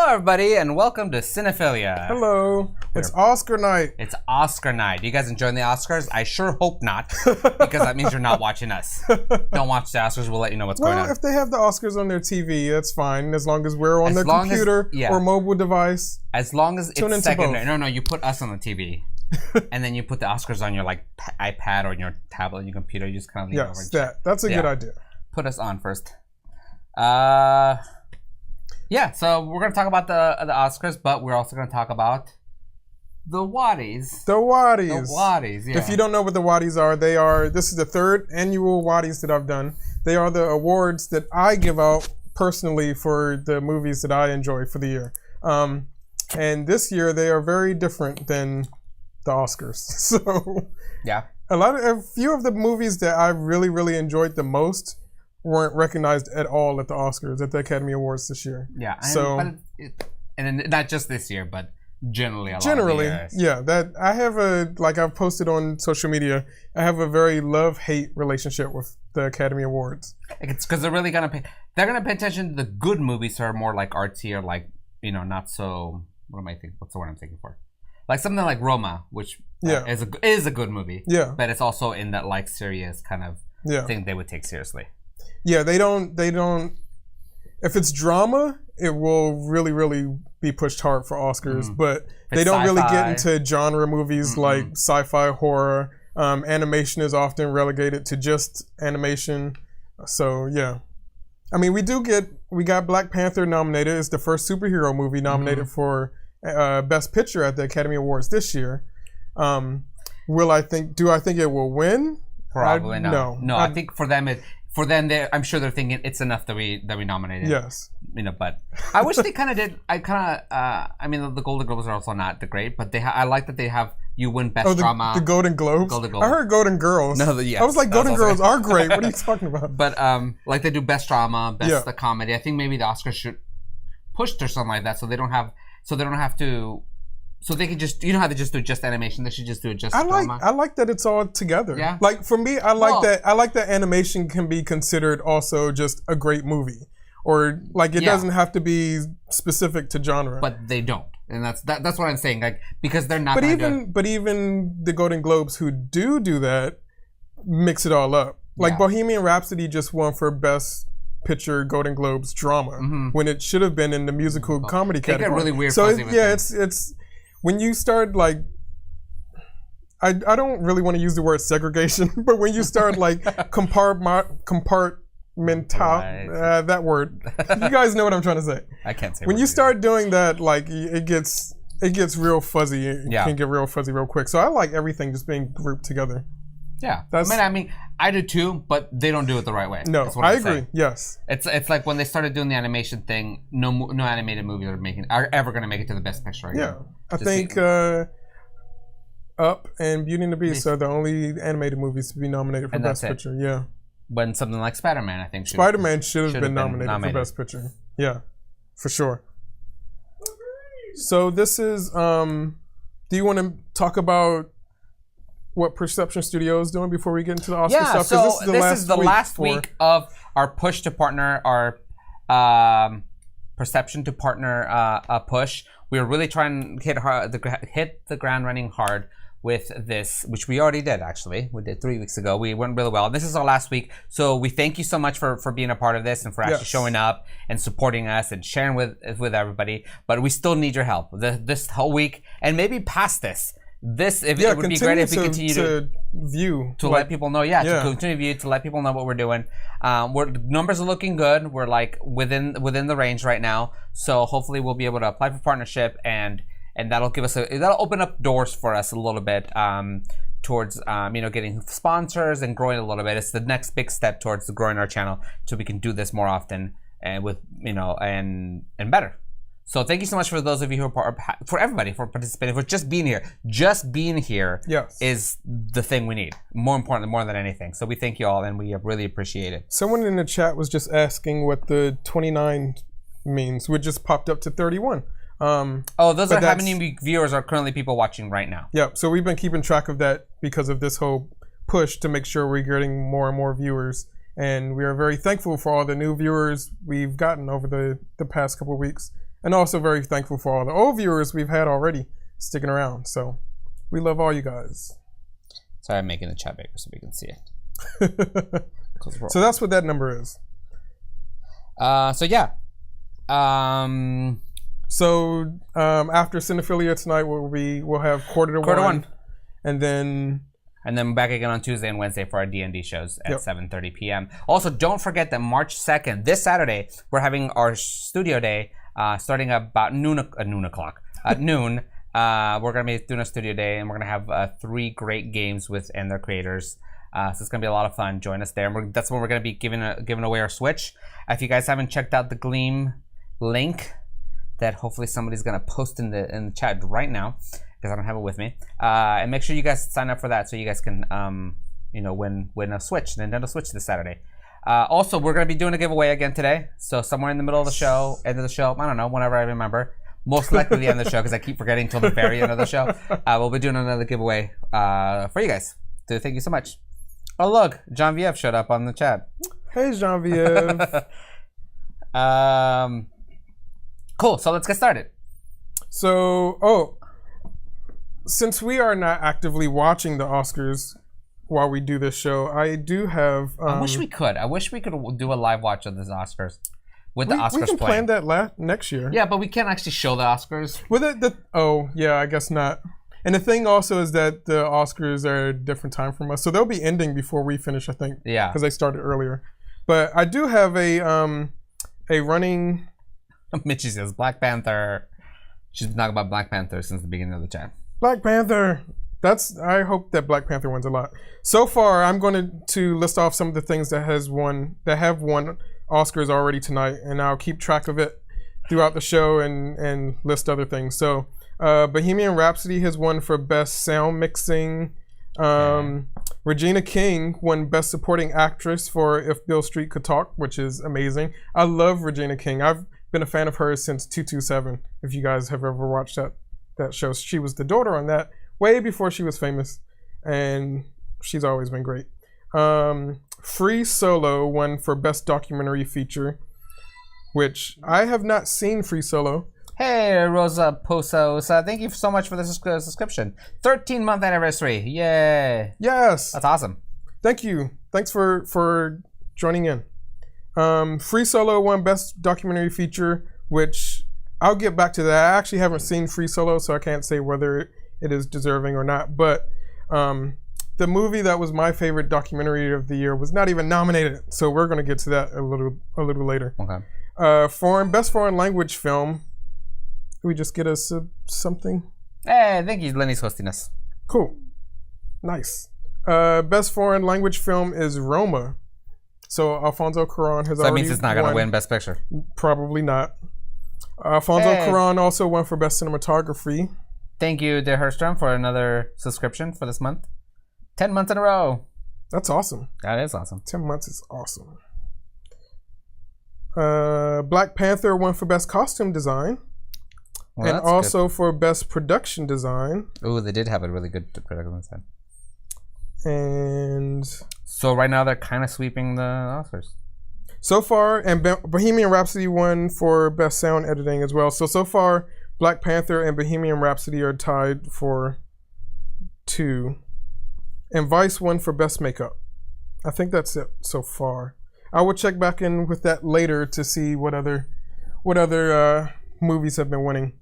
everybody, and welcome to Cinephilia. Hello. It's Oscar night. It's Oscar night. You guys enjoying the Oscars? I sure hope not, because that means you're not watching us. Don't watch the Oscars. We'll let you know what's going on. Well, if they have the Oscars on their TV, that's fine, as long as we're on their computer or mobile device. As long as it's secondary. No, you put us on the TV. And then you put the Oscars on your iPad or your tablet, your computer. You just kind of leave it over. That's a good idea. Put us on first. Yeah, so we're going to talk about the Oscars, but we're also going to talk about the Wotties. The Wotties. The Wotties, yeah. If you don't know what the Wotties are, this is the third annual Wotties that I've done. They are the awards that I give out personally for the movies that I enjoy for the year. And this year, they are very different than the Oscars. So, yeah. A few of the movies that I really, really enjoyed the most weren't recognized at all at the Oscars, at the Academy Awards this year. Yeah, and not just this year, but generally. Yeah. That I have I've posted on social media. I have a very love-hate relationship with the Academy Awards. It's because they're really gonna pay. They're gonna pay attention to the good movies that are more like artsy or like not so. What am I thinking? What's the word I'm thinking for? Like something like Roma, which is a good movie. Yeah, but it's also in that like serious kind of thing they would take seriously. Yeah, they don't. If it's drama, it will really, really be pushed hard for Oscars. But they don't really get into genre movies like sci-fi, horror. Animation is often relegated to just animation. So yeah, I mean, we got Black Panther nominated. It's the first superhero movie nominated for Best Picture at the Academy Awards this year. Do I think it will win? Probably not. No, I think for them I'm sure they're thinking it's enough that we nominated. Yes. But I wish they kind of did. I mean, the Golden Globes are also not the great, but I like that they have you win Best Drama. The Golden Globes? I heard Golden Girls. No, yes, I was like, Golden Girls are great. What are you talking about? But like they do Best Drama, Best the Comedy. I think maybe the Oscars should push or something like that, so they don't have to. So they can just, how they just do just animation. They should just do it just drama. I like that it's all together. Yeah. Like for me, I like that animation can be considered also just a great movie, or like it doesn't have to be specific to genre. But they don't, and that's what I'm saying. Like because they're not. But even the Golden Globes who do that mix it all up. Like Bohemian Rhapsody just won for Best Picture Golden Globes drama when it should have been in the musical comedy category. They get really weird. So it's. When you start like, I don't really want to use the word segregation, but when you start like that word, you guys know what I'm trying to say. I can't say. When you start doing that, like it gets real fuzzy. It can get real fuzzy real quick. So I like everything just being grouped together. Yeah, I mean, I do too, but they don't do it the right way. No, I agree. Yes, it's like when they started doing the animation thing. No animated movies are ever going to make it to the Best Picture again. Yeah, I think Up and Beauty and the Beast are the only animated movies to be nominated for Best Picture. Yeah, when something like Spider-Man, I think Spider-Man should have been nominated for Best Picture. Yeah, for sure. So this is. Do you want to talk about what Perception Studio is doing before we get into the Oscar stuff? So this is the last week of our push to partner, our Perception to partner push. We were really trying to hit the ground running hard with this, which we already did actually. We did 3 weeks ago. We went really well. This is our last week. So we thank you so much for being a part of this and for actually showing up and supporting us and sharing with everybody. But we still need your help this whole week and maybe past this. It would be great if we continue to view to let people know. To continue to view to let people know what we're doing. Numbers are looking good. We're like within the range right now. So hopefully we'll be able to apply for partnership and that'll give us that'll open up doors for us a little bit towards getting sponsors and growing a little bit. It's the next big step towards growing our channel so we can do this more often and with and better. So thank you so much for those of you who are for everybody for participating, for just being here. Just being here is the thing we need. More than anything. So we thank you all and we really appreciate it. Someone in the chat was just asking what the 29 means. We just popped up to 31. Those are how many viewers are currently people watching right now. Yeah, so we've been keeping track of that because of this whole push to make sure we're getting more and more viewers. And we are very thankful for all the new viewers we've gotten over the past couple of weeks. And also very thankful for all the old viewers we've had already sticking around. So we love all you guys. Sorry, I'm making the chat bigger so we can see it. So that's what that number is. So yeah. So after Cinephilia tonight, we'll have quarter to one. And then back again on Tuesday and Wednesday for our D&D shows at 7:30 p.m. Also, don't forget that March 2nd, this Saturday, we're having our studio day starting about noon. At noon, we're going to be doing a studio day, and we're going to have 3 great games and their creators. So it's going to be a lot of fun. Join us there. And that's when we're going to be giving away our Switch. If you guys haven't checked out the Gleam link that hopefully somebody's going to post in the chat right now, because I don't have it with me. And make sure you guys sign up for that so you guys can win a Switch, Nintendo Switch this Saturday. Also, we're going to be doing a giveaway again today. So somewhere in the middle of the show, end of the show, I don't know, whenever I remember. Most likely the end of the show because I keep forgetting till the very end of the show. We'll be doing another giveaway for you guys. So thank you so much. Oh, look, John VF showed up on the chat. Hey, John VF. Cool, so let's get started. So, since we are not actively watching the Oscars while we do this show, I do have... I wish we could. I wish we could do a live watch of the Oscars. With the Oscars we can playing. plan that next year. Yeah, but we can't actually show the Oscars. With it, I guess not. And the thing also is that the Oscars are a different time from us, so they'll be ending before we finish, I think. Yeah, because they started earlier. But I do have a running. Mitchie says Black Panther. She's been talking about Black Panther since the beginning of the chat. Black Panther. I hope that Black Panther wins a lot. So far, I'm going to list off some of the things that have won Oscars already tonight, and I'll keep track of it throughout the show and list other things. So, Bohemian Rhapsody has won for Best Sound Mixing. Regina King won Best Supporting Actress for If Beale Street Could Talk, which is amazing. I love Regina King. I've been a fan of hers since 227, if you guys have ever watched that show. She was the daughter on that way before she was famous, and she's always been great. Free Solo won for Best Documentary Feature, which I have not seen Free Solo. Hey, Rosa Posos. Thank you so much for the subscription. 13-month anniversary. Yay. Yes. That's awesome. Thank you. Thanks for joining in. Free Solo won Best Documentary Feature, which I'll get back to that. I actually haven't seen Free Solo, so I can't say whether it is deserving or not. But the movie that was my favorite documentary of the year was not even nominated, so we're going to get to that a little later. Okay. Best Foreign Language Film. Can we just get us something? Hey, thank you. Lenny's hosting us. Cool. Nice. Best Foreign Language Film is Roma. So Alfonso Cuarón has already that means it's not going to win Best Picture. Probably not. Alfonso Cuarón also won for Best Cinematography. Thank you, De Herstrom, for another subscription for this month. 10 months in a row. That's awesome. That is awesome. 10 months is awesome. Black Panther won for Best Costume Design. Well, and also good. For Best Production Design. Oh, they did have a really good production design. And so right now they're kind of sweeping the Oscars. So far, and Bohemian Rhapsody won for Best Sound Editing as well. So far, Black Panther and Bohemian Rhapsody are tied for 2. And Vice won for Best Makeup. I think that's it so far. I will check back in with that later to see what other movies have been winning.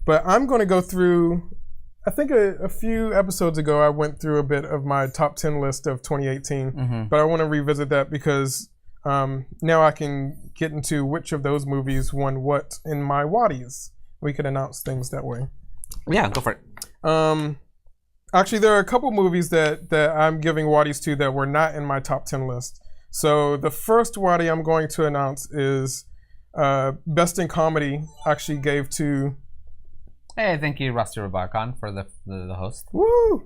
But I'm going to go through, I think a few episodes ago, I went through a bit of my top 10 list of 2018. Mm-hmm. But I want to revisit that because now I can get into which of those movies won what in my Wotties. We could announce things that way. Yeah, go for it. Actually, there are a couple movies that I'm giving Wotties to that were not in my top 10 list. So the first Wottie I'm going to announce is Best in Comedy actually gave to... Hey, thank you, Rusty Rabarkon, for the host. Woo!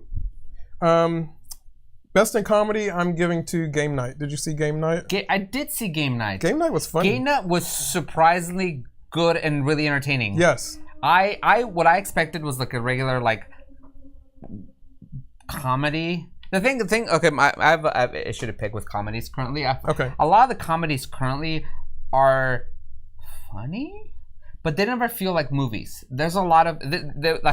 Best in Comedy I'm giving to Game Night. Did you see Game Night? I did see Game Night. Game Night was funny. Game Night was surprisingly good and really entertaining. Yes. What I expected was like a regular comedy. The thing. Okay, I have an issue to pick with comedies currently. Okay. A lot of the comedies currently are funny, but they never feel like movies. There's a lot of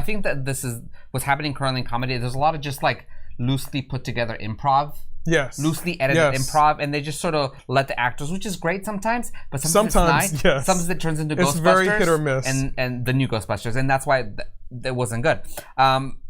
I think that this is what's happening currently in comedy. There's a lot of just like loosely put together improv. Yes. Loosely edited improv, and they just sort of let the actors, which is great sometimes, but sometimes it's not. Yes. Sometimes it turns into it's Ghostbusters. Very hit or miss. And the new Ghostbusters, and that's why it wasn't good.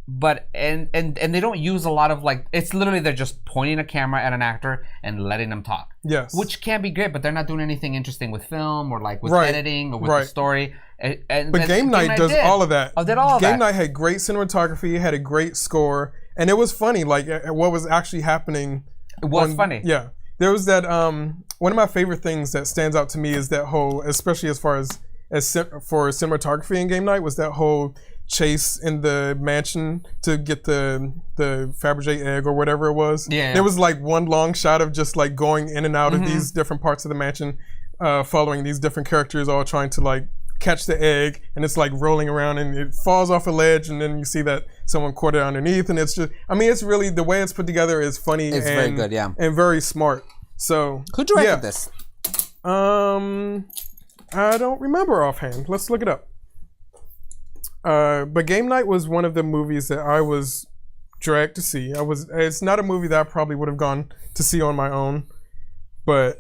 But and they don't use a lot of like, it's literally they're just pointing a camera at an actor and letting them talk. Yes. Which can be great, but they're not doing anything interesting with film or like with editing or with the story. But Game Night does all of that. Oh, did all of that. Game Night had great cinematography, had a great score, and it was funny. Like what was actually happening. It was funny. Yeah. There was that one of my favorite things that stands out to me is that whole, especially as far as for cinematography in Game Night, was that whole chase in the mansion to get the Fabergé egg or whatever it was. Yeah. There was like one long shot of just like going in and out of these different parts of the mansion, following these different characters all trying to like catch the egg, and it's like rolling around and it falls off a ledge, and then you see that someone caught it underneath, and it's just, I mean, it's really, the way it's put together is funny. It's very good, and very smart. So who directed this? I don't remember offhand. Let's look it up. But Game Night was one of the movies that I was dragged to see. It's not a movie that I probably would have gone to see on my own, but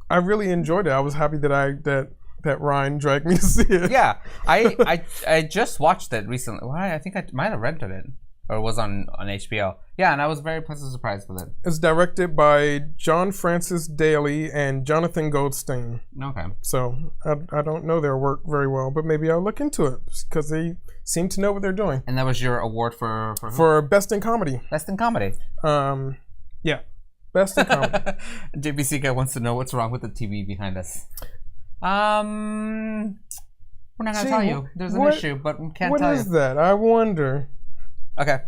I really enjoyed it. I was happy that Ryan dragged me to see it. Yeah, I just watched it recently. Well, I think I might have rented it, or it was on HBO. Yeah, and I was very pleasantly surprised with it. It's directed by John Francis Daly and Jonathan Goldstein. Okay. So I don't know their work very well, but maybe I'll look into it because they seem to know what they're doing. And that was your award for who? For Best in Comedy. Best in Comedy. Yeah, Best in Comedy. JBC guy wants to know what's wrong with the TV behind us. We're not gonna tell you. There's an issue, but we can't tell you. What is that? I wonder. Okay.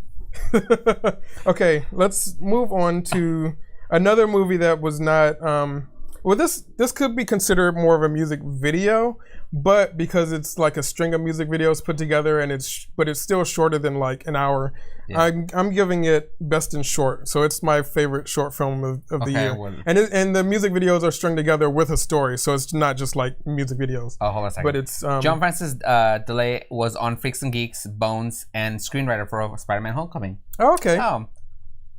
Okay, let's move on to another movie that was not. Well, this could be considered more of a music video, but because it's like a string of music videos put together, and it's still shorter than like an hour. Yeah. I'm giving it Best in Short, so it's my favorite short film of the year. Well, and the music videos are strung together with a story, so it's not just like music videos. Oh, hold on a second. But it's John Francis DeLay was on Freaks and Geeks, Bones, and screenwriter for Spider-Man: Homecoming. Oh, okay.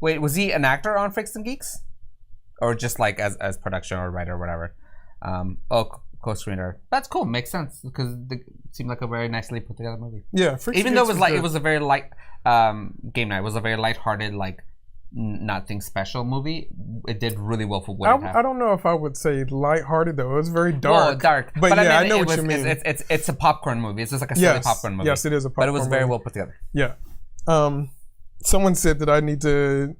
Wait, was he an actor on Freaks and Geeks, or just like as production or writer or whatever? Co-screener. That's cool. Makes sense because it seemed like a very nicely put together movie. Yeah, even though it was like good. It was a very light Game Night. It was a very lighthearted, like nothing special movie. It did really well for what it had. I don't know if I would say lighthearted though. It was very dark. Well, dark. But yeah, I know what you mean. It's a popcorn movie. It's just like a silly popcorn movie. Yes, it is a popcorn movie. But it was very well put together. Yeah. Someone said that I need to.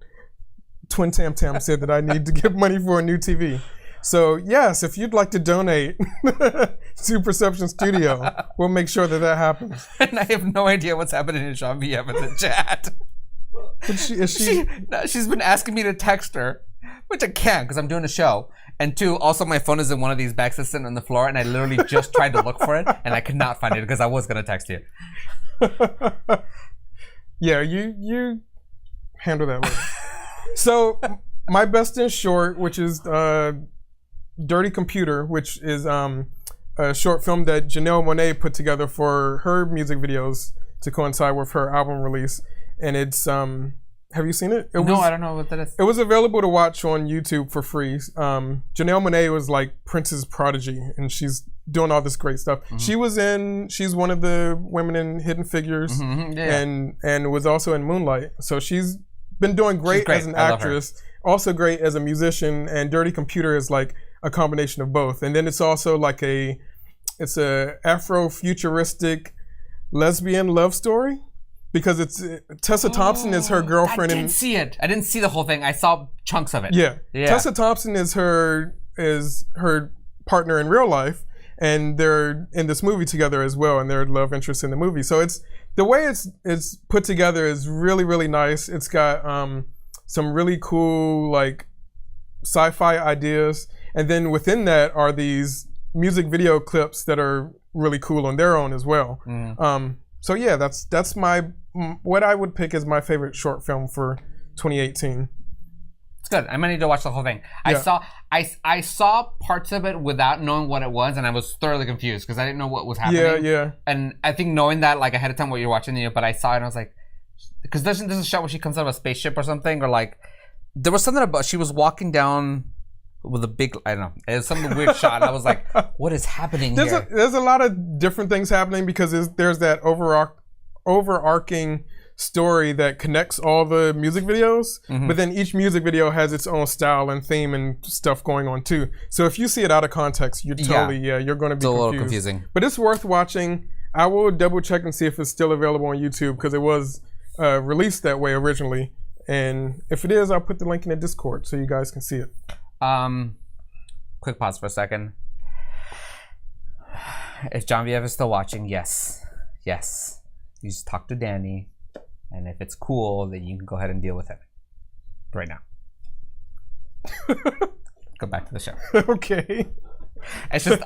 Twin Tam Tam said that I need to give money for a new TV. So yes, if you'd like to donate to Perception Studio, we'll make sure that happens. And I have no idea what's happening in Sean VM in the chat. She's been asking me to text her, which I can't because I'm doing a show. And two, also my phone is in one of these bags that's sitting on the floor, and I literally just tried to look for it, and I could not find it because I was gonna text you. Yeah, you handle that later. So my Best in Short, which is Dirty Computer, which is a short film that Janelle Monáe put together for her music videos to coincide with her album release. And it's have you seen it? No, I don't know what that is. It was available to watch on YouTube for free. Janelle Monáe was like Prince's prodigy, and she's doing all this great stuff. Mm-hmm. She's one of the women in Hidden Figures, and was also in Moonlight. So she's been doing great as an actress, also great as a musician, and Dirty Computer is like a combination of both. And then it's also like it's a Afro-futuristic lesbian love story because it's Tessa Thompson is her girlfriend. I didn't see it. I didn't see the whole thing. I saw chunks of it. Yeah. Tessa Thompson is her partner in real life, and they're in this movie together as well, and they're love interests in the movie. So it's the way it's put together is really, really nice. It's got some really cool like sci-fi ideas, and then within that are these music video clips that are really cool on their own as well. So yeah, that's my what I would pick as my favorite short film for 2018. It's good. I might need to watch the whole thing. Yeah. I saw parts of it without knowing what it was, and I was thoroughly confused because I didn't know what was happening. Yeah. And I think knowing that like ahead of time what you're watching, but I saw it and I was like, because there's a shot where she comes out of a spaceship or something, or like there was something about she was walking down with a big, I don't know, it was some weird shot. And I was like, what is happening here? There's a lot of different things happening because there's that overarching story that connects all the music videos, but then each music video has its own style and theme and stuff going on too. So if you see it out of context, you're totally you're going to be a little confusing. But it's worth watching. I will double check and see if it's still available on YouTube because it was released that way originally. And if it is, I'll put the link in the Discord so you guys can see it. Quick pause for a second. If John Viev is still watching, yes, you just talk to Danny. And if it's cool, then you can go ahead and deal with it right now. Go back to the show. Okay. It's just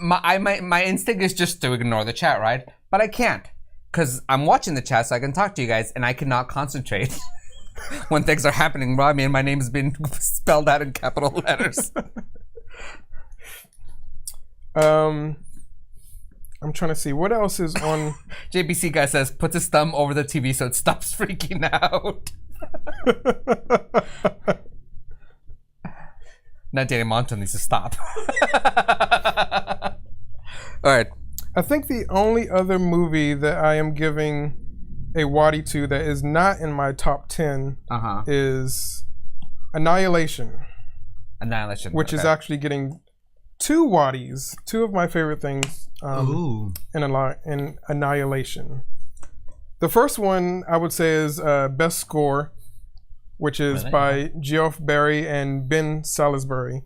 my instinct is just to ignore the chat, right? But I can't because I'm watching the chat, so I can talk to you guys, and I cannot concentrate when things are happening. Well, I mean, my name has been spelled out in capital letters. I'm trying to see what else is on. JBC guy says puts his thumb over the TV so it stops freaking out. Not Danny Monton needs to stop. All right. I think the only other movie that I am giving a Wottie to that is not in my top 10 is Annihilation. Annihilation. Which is actually getting 2 Wotties, 2 of my favorite things in Annihilation. The first one I would say is Best Score, which is by Geoff Barry and Ben Salisbury.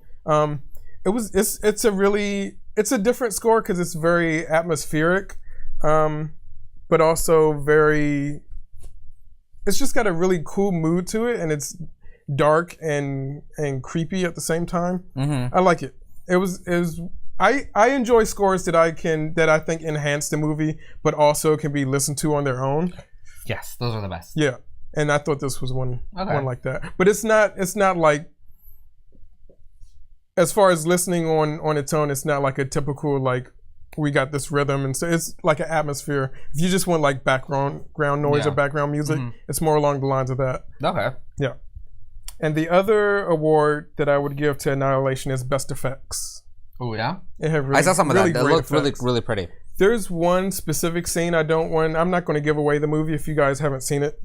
It's a different score because it's very atmospheric, but also it's just got a really cool mood to it, and it's dark and creepy at the same time. I like it. I enjoy scores that I think enhance the movie, but also can be listened to on their own. Yes, those are the best. Yeah, and I thought this was one like that. But it's not like, as far as listening on its own, it's not like a typical like we got this rhythm, and so it's like an atmosphere. If you just want like background noise or background music, it's more along the lines of that. Okay. Yeah. And the other award that I would give to Annihilation is Best Effects. Oh yeah, I saw some of that. That looked really pretty. There's one specific scene I'm not going to give away the movie if you guys haven't seen it.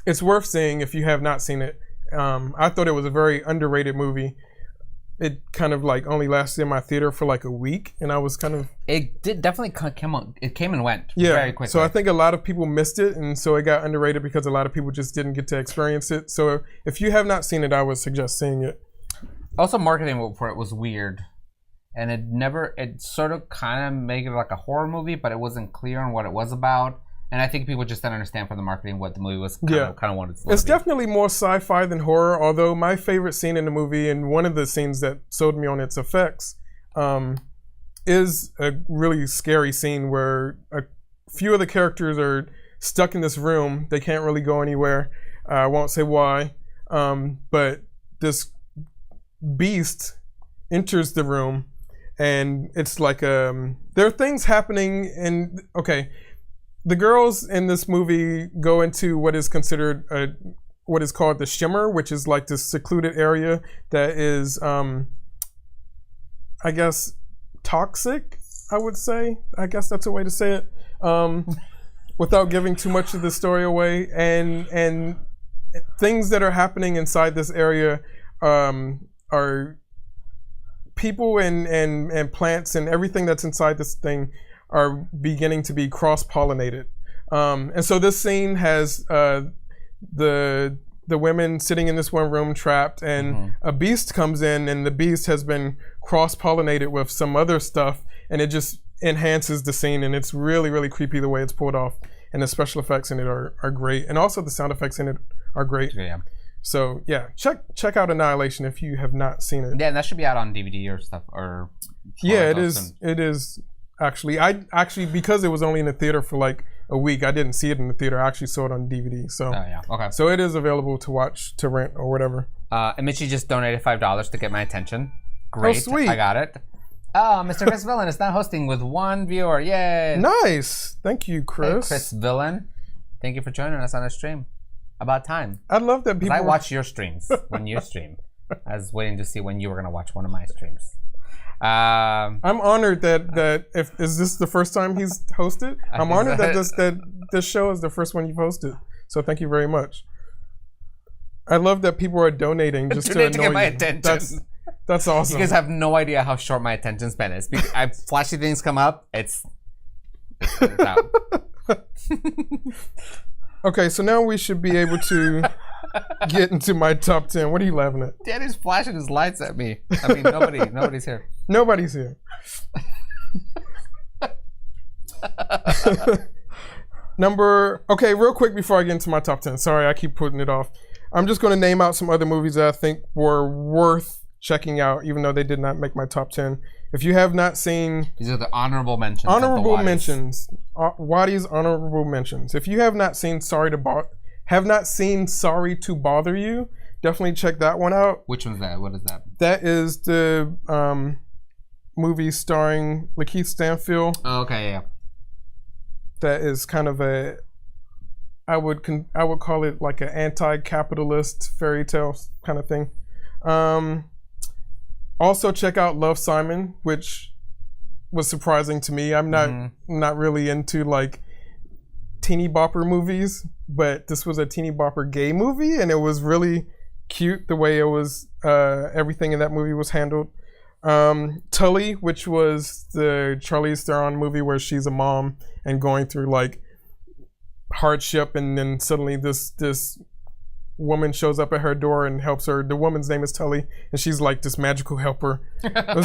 It's worth seeing if you have not seen it. I thought it was a very underrated movie. It kind of like only lasted in my theater for like a week, and I was kind of. It did definitely come on. It came and went very quickly. So I think a lot of people missed it, and so it got underrated because a lot of people just didn't get to experience it. So if you have not seen it, I would suggest seeing it. Also, marketing for it was weird, and it sort of kind of made it like a horror movie, but it wasn't clear on what it was about. And I think people just didn't understand from the marketing what the movie was kind of wanted to be. It's definitely more sci-fi than horror, although my favorite scene in the movie, and one of the scenes that sold me on its effects, is a really scary scene where a few of the characters are stuck in this room. They can't really go anywhere. I won't say why, but this beast enters the room, and it's like there are things happening the girls in this movie go into what is considered what is called the Shimmer, which is like this secluded area that is, I guess, toxic, I would say. I guess that's a way to say it, without giving too much of the story away. And things that are happening inside this area are people and plants and everything that's inside this thing are beginning to be cross-pollinated. And so this scene has the women sitting in this one room trapped, and a beast comes in, and the beast has been cross-pollinated with some other stuff, and it just enhances the scene, and it's really, really creepy the way it's pulled off. And the special effects in it are great. And also the sound effects in it are great. Yeah. So yeah, check out Annihilation if you have not seen it. Yeah, and that should be out on DVD or stuff. Or yeah, it is. It is. Actually, because it was only in the theater for like a week, I didn't see it in the theater. I actually saw it on DVD. So, okay. So it is available to watch, to rent, or whatever. And Mitchie just donated $5 to get my attention. Great. Oh, sweet. I got it. Oh, Mr. Chris Villain is now hosting with 1 viewer. Yay. Nice. Thank you, Chris. Hey, Chris Villain. Thank you for joining us on our stream. About time. I love that people... I watch your streams when you stream. I was waiting to see when you were going to watch one of my streams. I'm honored that is this the first time he's hosted? I'm honored that this show is the first one you've hosted. So thank you very much. I love that people are donating just to annoy get my you. attention. That's awesome. You guys have no idea how short my attention span is. Flashy things come up, it's out. Okay, so now we should be able to get into my top 10. What are you laughing at? Daddy's flashing his lights at me. I mean, nobody's here. Nobody's here. Okay, real quick before I get into my top 10. Sorry, I keep putting it off. I'm just going to name out some other movies that I think were worth checking out, even though they did not make my top 10. If you have not seen... These are the honorable mentions. Honorable mentions. Wotties honorable mentions. If you have not seen Sorry to Bother You, definitely check that one out. Which one's that? What is that? That is the movie starring Lakeith Stanfield. Oh, okay, yeah. That is kind of I would call it like an anti-capitalist fairy tale kind of thing. Also check out Love, Simon, which was surprising to me. I'm not really into like teeny bopper movies, but this was a teeny bopper gay movie, and it was really cute the way it was. Everything in that movie was handled. Tully, which was the Charlize Theron movie where she's a mom and going through like hardship, and then suddenly this woman shows up at her door and helps her. The woman's name is Tully, and she's like this magical helper. It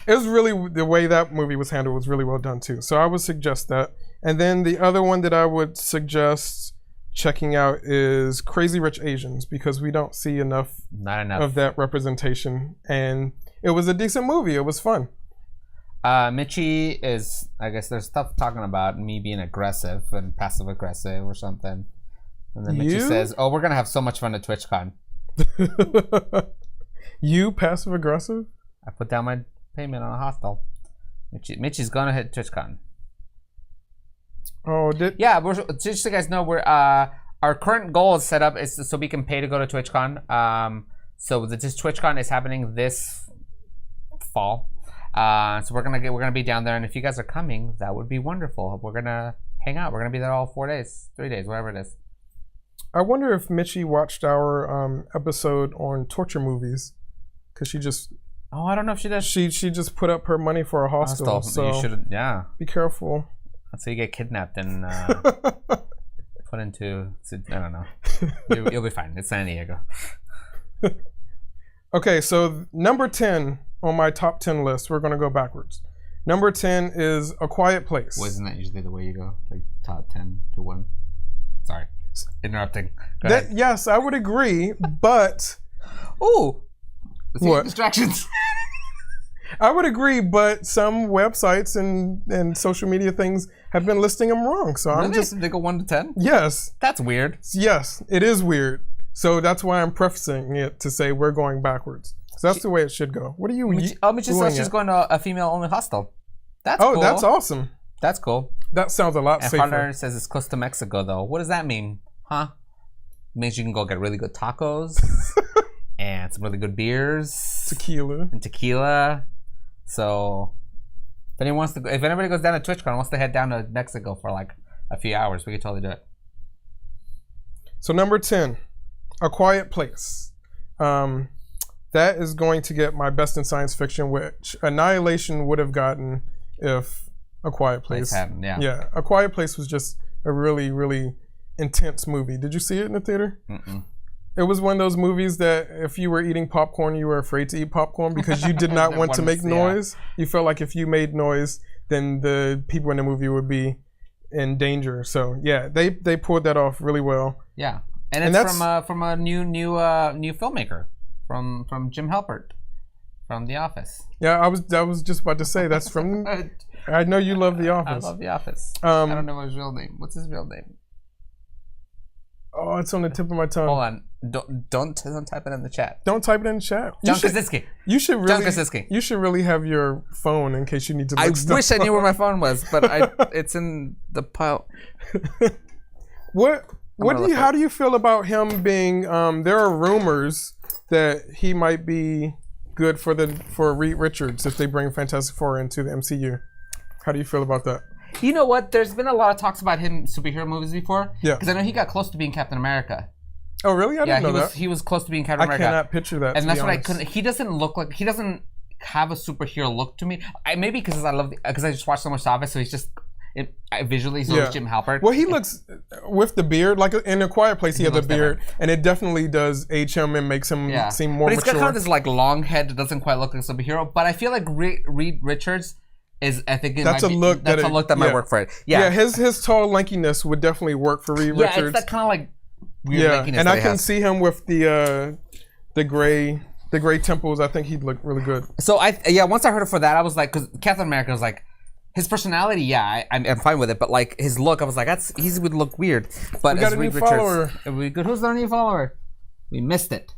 was really, the way that movie was handled was really well done too. So I would suggest that. And then the other one that I would suggest checking out is Crazy Rich Asians, because we don't see enough of that representation, and it was a decent movie. It was fun. Mitchie is, I guess there's stuff talking about me being aggressive and passive aggressive or something. And then Mitchie says, oh, we're going to have so much fun at TwitchCon. You passive aggressive? I put down my payment on a hostel. Mitchie's going to hit TwitchCon. Oh, yeah, just so you guys know, we're our current goal is set up is so we can pay to go to TwitchCon. So this TwitchCon is happening this fall. So we're gonna be down there, and if you guys are coming, that would be wonderful. We're gonna hang out. We're gonna be there all 4 days, 3 days, whatever it is. I wonder if Mitchie watched our episode on torture movies, because she just. Oh, I don't know if she does. She just put up her money for a hostel. So you should, yeah. Be careful. That's how you get kidnapped and put into. I don't know. You'll be fine. It's San Diego. Okay, so number 10 on my top 10 list. We're gonna go backwards. Number 10 is A Quiet Place. Wasn't that usually the way you go? Like top 10 to 1? Sorry, interrupting. Yes, I would agree, but ooh, what distractions? I would agree, but some websites and social media things have been listing them wrong. So really? I'm just they go 1 to 10. Yes, that's weird. Yes, it is weird. So that's why I'm prefacing it to say we're going backwards. So that's the way it should go. What are you? Mitchie says she's going to a female-only hostel. That's cool. That's awesome. That's cool. That sounds a lot safer. Hunter says it's close to Mexico, though. What does that mean? Huh? It means you can go get really good tacos and some really good beers. Tequila. So if anybody goes down to TwitchCon and wants to head down to Mexico for like a few hours, we could totally do it. So number 10, A Quiet Place. That is going to get my best in science fiction, which Annihilation would have gotten if A Quiet Place happened. Yeah, A Quiet Place was just a really, really intense movie. Did you see it in the theater? Mm-mm. It was one of those movies that if you were eating popcorn, you were afraid to eat popcorn because you did not want to make noise. You felt like if you made noise, then the people in the movie would be in danger. So yeah, they pulled that off really well. Yeah, and it's from a new filmmaker, from Jim Halpert, from The Office. Yeah, I was just about to say that's from. I know you love The Office. I love The Office. I don't know his real name. What's his real name? Oh, it's on the tip of my tongue. Hold on. Don't type it in the chat. Don't type it in the chat. John Krasinski. You should really. John Krasinski. You should really have your phone in case you need to. Look I wish I knew where my phone was, but it's in the pile. How do you feel about him being? There are rumors that he might be good for Reed Richards if they bring Fantastic Four into the MCU. How do you feel about that? You know what? There's been a lot of talks about him superhero movies before. Yeah. Because I know he got close to being Captain America. Oh, really? I didn't know that. He was close to being Captain America. I cannot picture that. And that's what I couldn't. He doesn't look like. He doesn't have a superhero look to me. Maybe because I just watched so much of it, so he's just. Visually, so is Jim Halpert. Well, he looks with the beard, like in A Quiet Place, he has a beard, and it definitely does age him and makes him seem more mature. But he's got kind of this like long head that doesn't quite look like a superhero. But I feel like Reed Richards is, I think, that's a look that might work for it. Yeah, his tall lankiness would definitely work for Reed Richards. Yeah, it's that kind of like weird lankiness. And I can see him with the gray temples. I think he'd look really good. So once I heard it for that, I was like, because Captain America was like. His personality, I'm fine with it, but like his look, I was like, he would look weird. But we got a new follower. Who's our new follower? We missed it.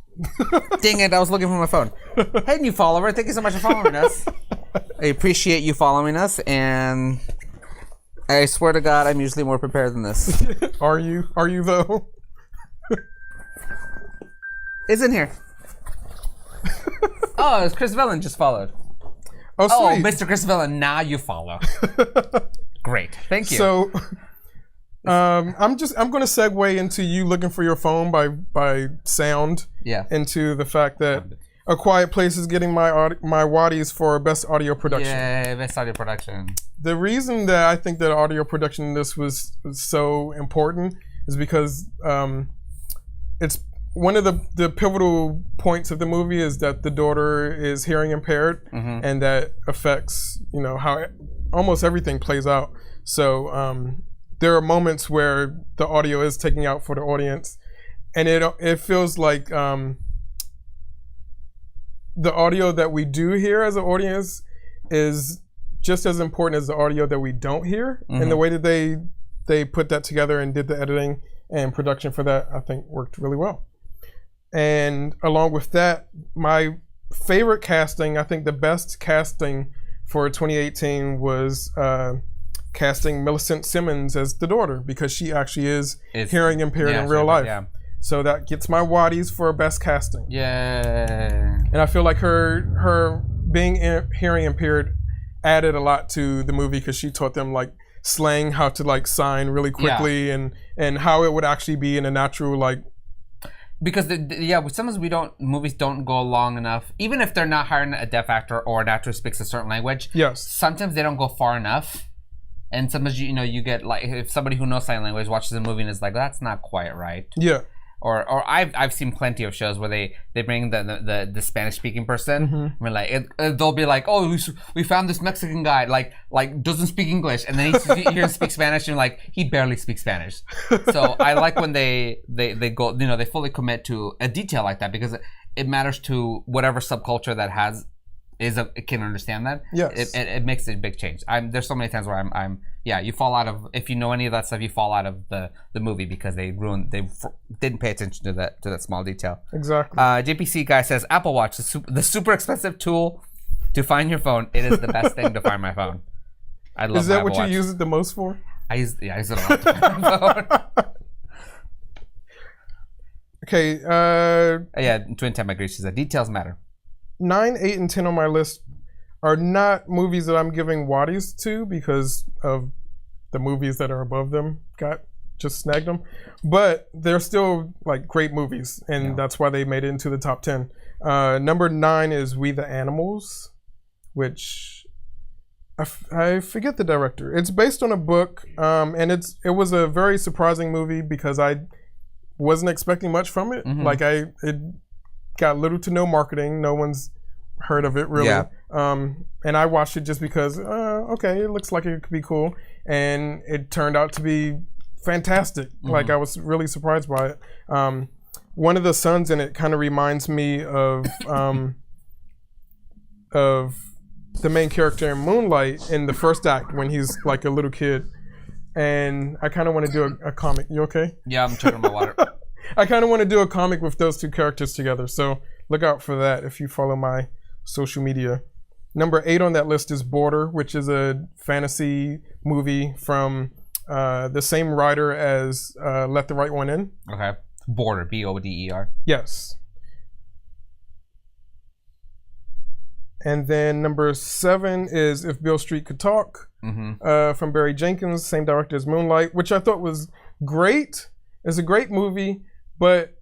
Dang it! I was looking for my phone. Hey, new follower! Thank you so much for following us. I appreciate you following us, and I swear to God, I'm usually more prepared than this. Are you? Are you though? It's in here. Oh, it's Chris Vellon just followed. Oh, Mr. Chris Vellon, now you follow. Great, thank you. So, I'm going to segue into you looking for your phone by sound. Yeah. Into the fact that A Quiet Place is getting my Wotties for best audio production. Yeah, best audio production. The reason that I think that audio production in this was so important is because it's. One of the pivotal points of the movie is that the daughter is hearing impaired, and that affects how almost everything plays out. So there are moments where the audio is taking out for the audience, and it feels like the audio that we do hear as an audience is just as important as the audio that we don't hear. And the way that they put that together and did the editing and production for that, I think worked really well. And along with that, my favorite casting, I think the best casting for 2018 was casting Millicent Simmons as the daughter, because she actually is hearing impaired in real life. Yeah. So that gets my Wotties for best casting. Yeah. And I feel like her being hearing impaired added a lot to the movie, because she taught them like slang, how to like sign really quickly, and how it would actually be in a natural like. Because sometimes movies don't go long enough, even if they're not hiring a deaf actor or an actor who speaks a certain language. Yes. Sometimes they don't go far enough, and sometimes you get like, if somebody who knows sign language watches a movie and is like, that's not quite right. Yeah. Or I've seen plenty of shows where they bring the Spanish speaking person. I mean, like they'll be like, oh, we found this Mexican guy like doesn't speak English, and then you hear him speak Spanish, and you're like, he barely speaks Spanish. So I like when they go, they fully commit to a detail like that, because it matters to whatever subculture that can understand that. Yes. It makes a big change. There's so many times where you fall out of, if you know any of that stuff, you fall out of the movie because they didn't pay attention to that small detail. Exactly. JPC guy says, Apple Watch, the super expensive tool to find your phone. It is the best thing to find my phone. I love. Is that what you use it the most for? I use it a lot to find my phone. Okay. Twin Time agrees. She said, details matter. 9, 8, and 10 on my list are not movies that I'm giving Wotties to because of the movies that are above them just snagged them, but they're still like great movies, and that's why they made it into the top 10. Number 9 is We the Animals, which I forget the director. It's based on a book, and it was a very surprising movie because I wasn't expecting much from it. Like it got little to no marketing. No one's heard of it really. Yeah. And I watched it just because, okay, it looks like it could be cool. And it turned out to be fantastic. Like I was really surprised by it. One of the sons in it kind of reminds me of the main character in Moonlight in the first act when he's like a little kid. And I kind of want to do a comic. You okay? Yeah, I'm chugging my water. I kind of want to do a comic with those two characters together. So look out for that if you follow my social media. Number 8 on that list is Border, which is a fantasy movie from the same writer as Let the Right One In. Okay. Border, Boder. Yes. And then number 7 is If Beale Street Could Talk, from Barry Jenkins, same director as Moonlight, which I thought was great. It's a great movie, but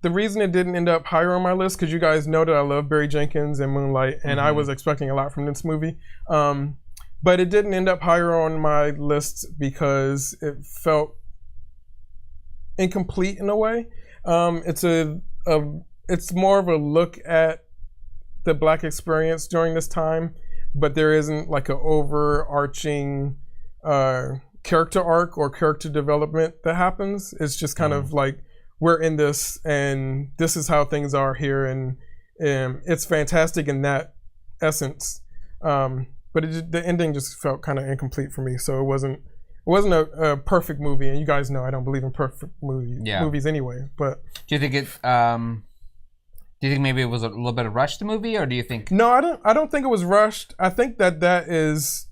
the reason it didn't end up higher on my list, because you guys know that I love Barry Jenkins and Moonlight, and I was expecting a lot from this movie. But it didn't end up higher on my list because it felt incomplete in a way. It's more of a look at the Black experience during this time, but there isn't like an overarching character arc or character development that happens. It's just kind of like, we're in this and this is how things are here, and it's fantastic in that essence. But the ending just felt kind of incomplete for me, so it wasn't a perfect movie. And you guys know I don't believe in perfect movies anyway. But do you think it? Do you think maybe it was a little bit of rush, the movie, or do you think? No, I don't think it was rushed. I think that is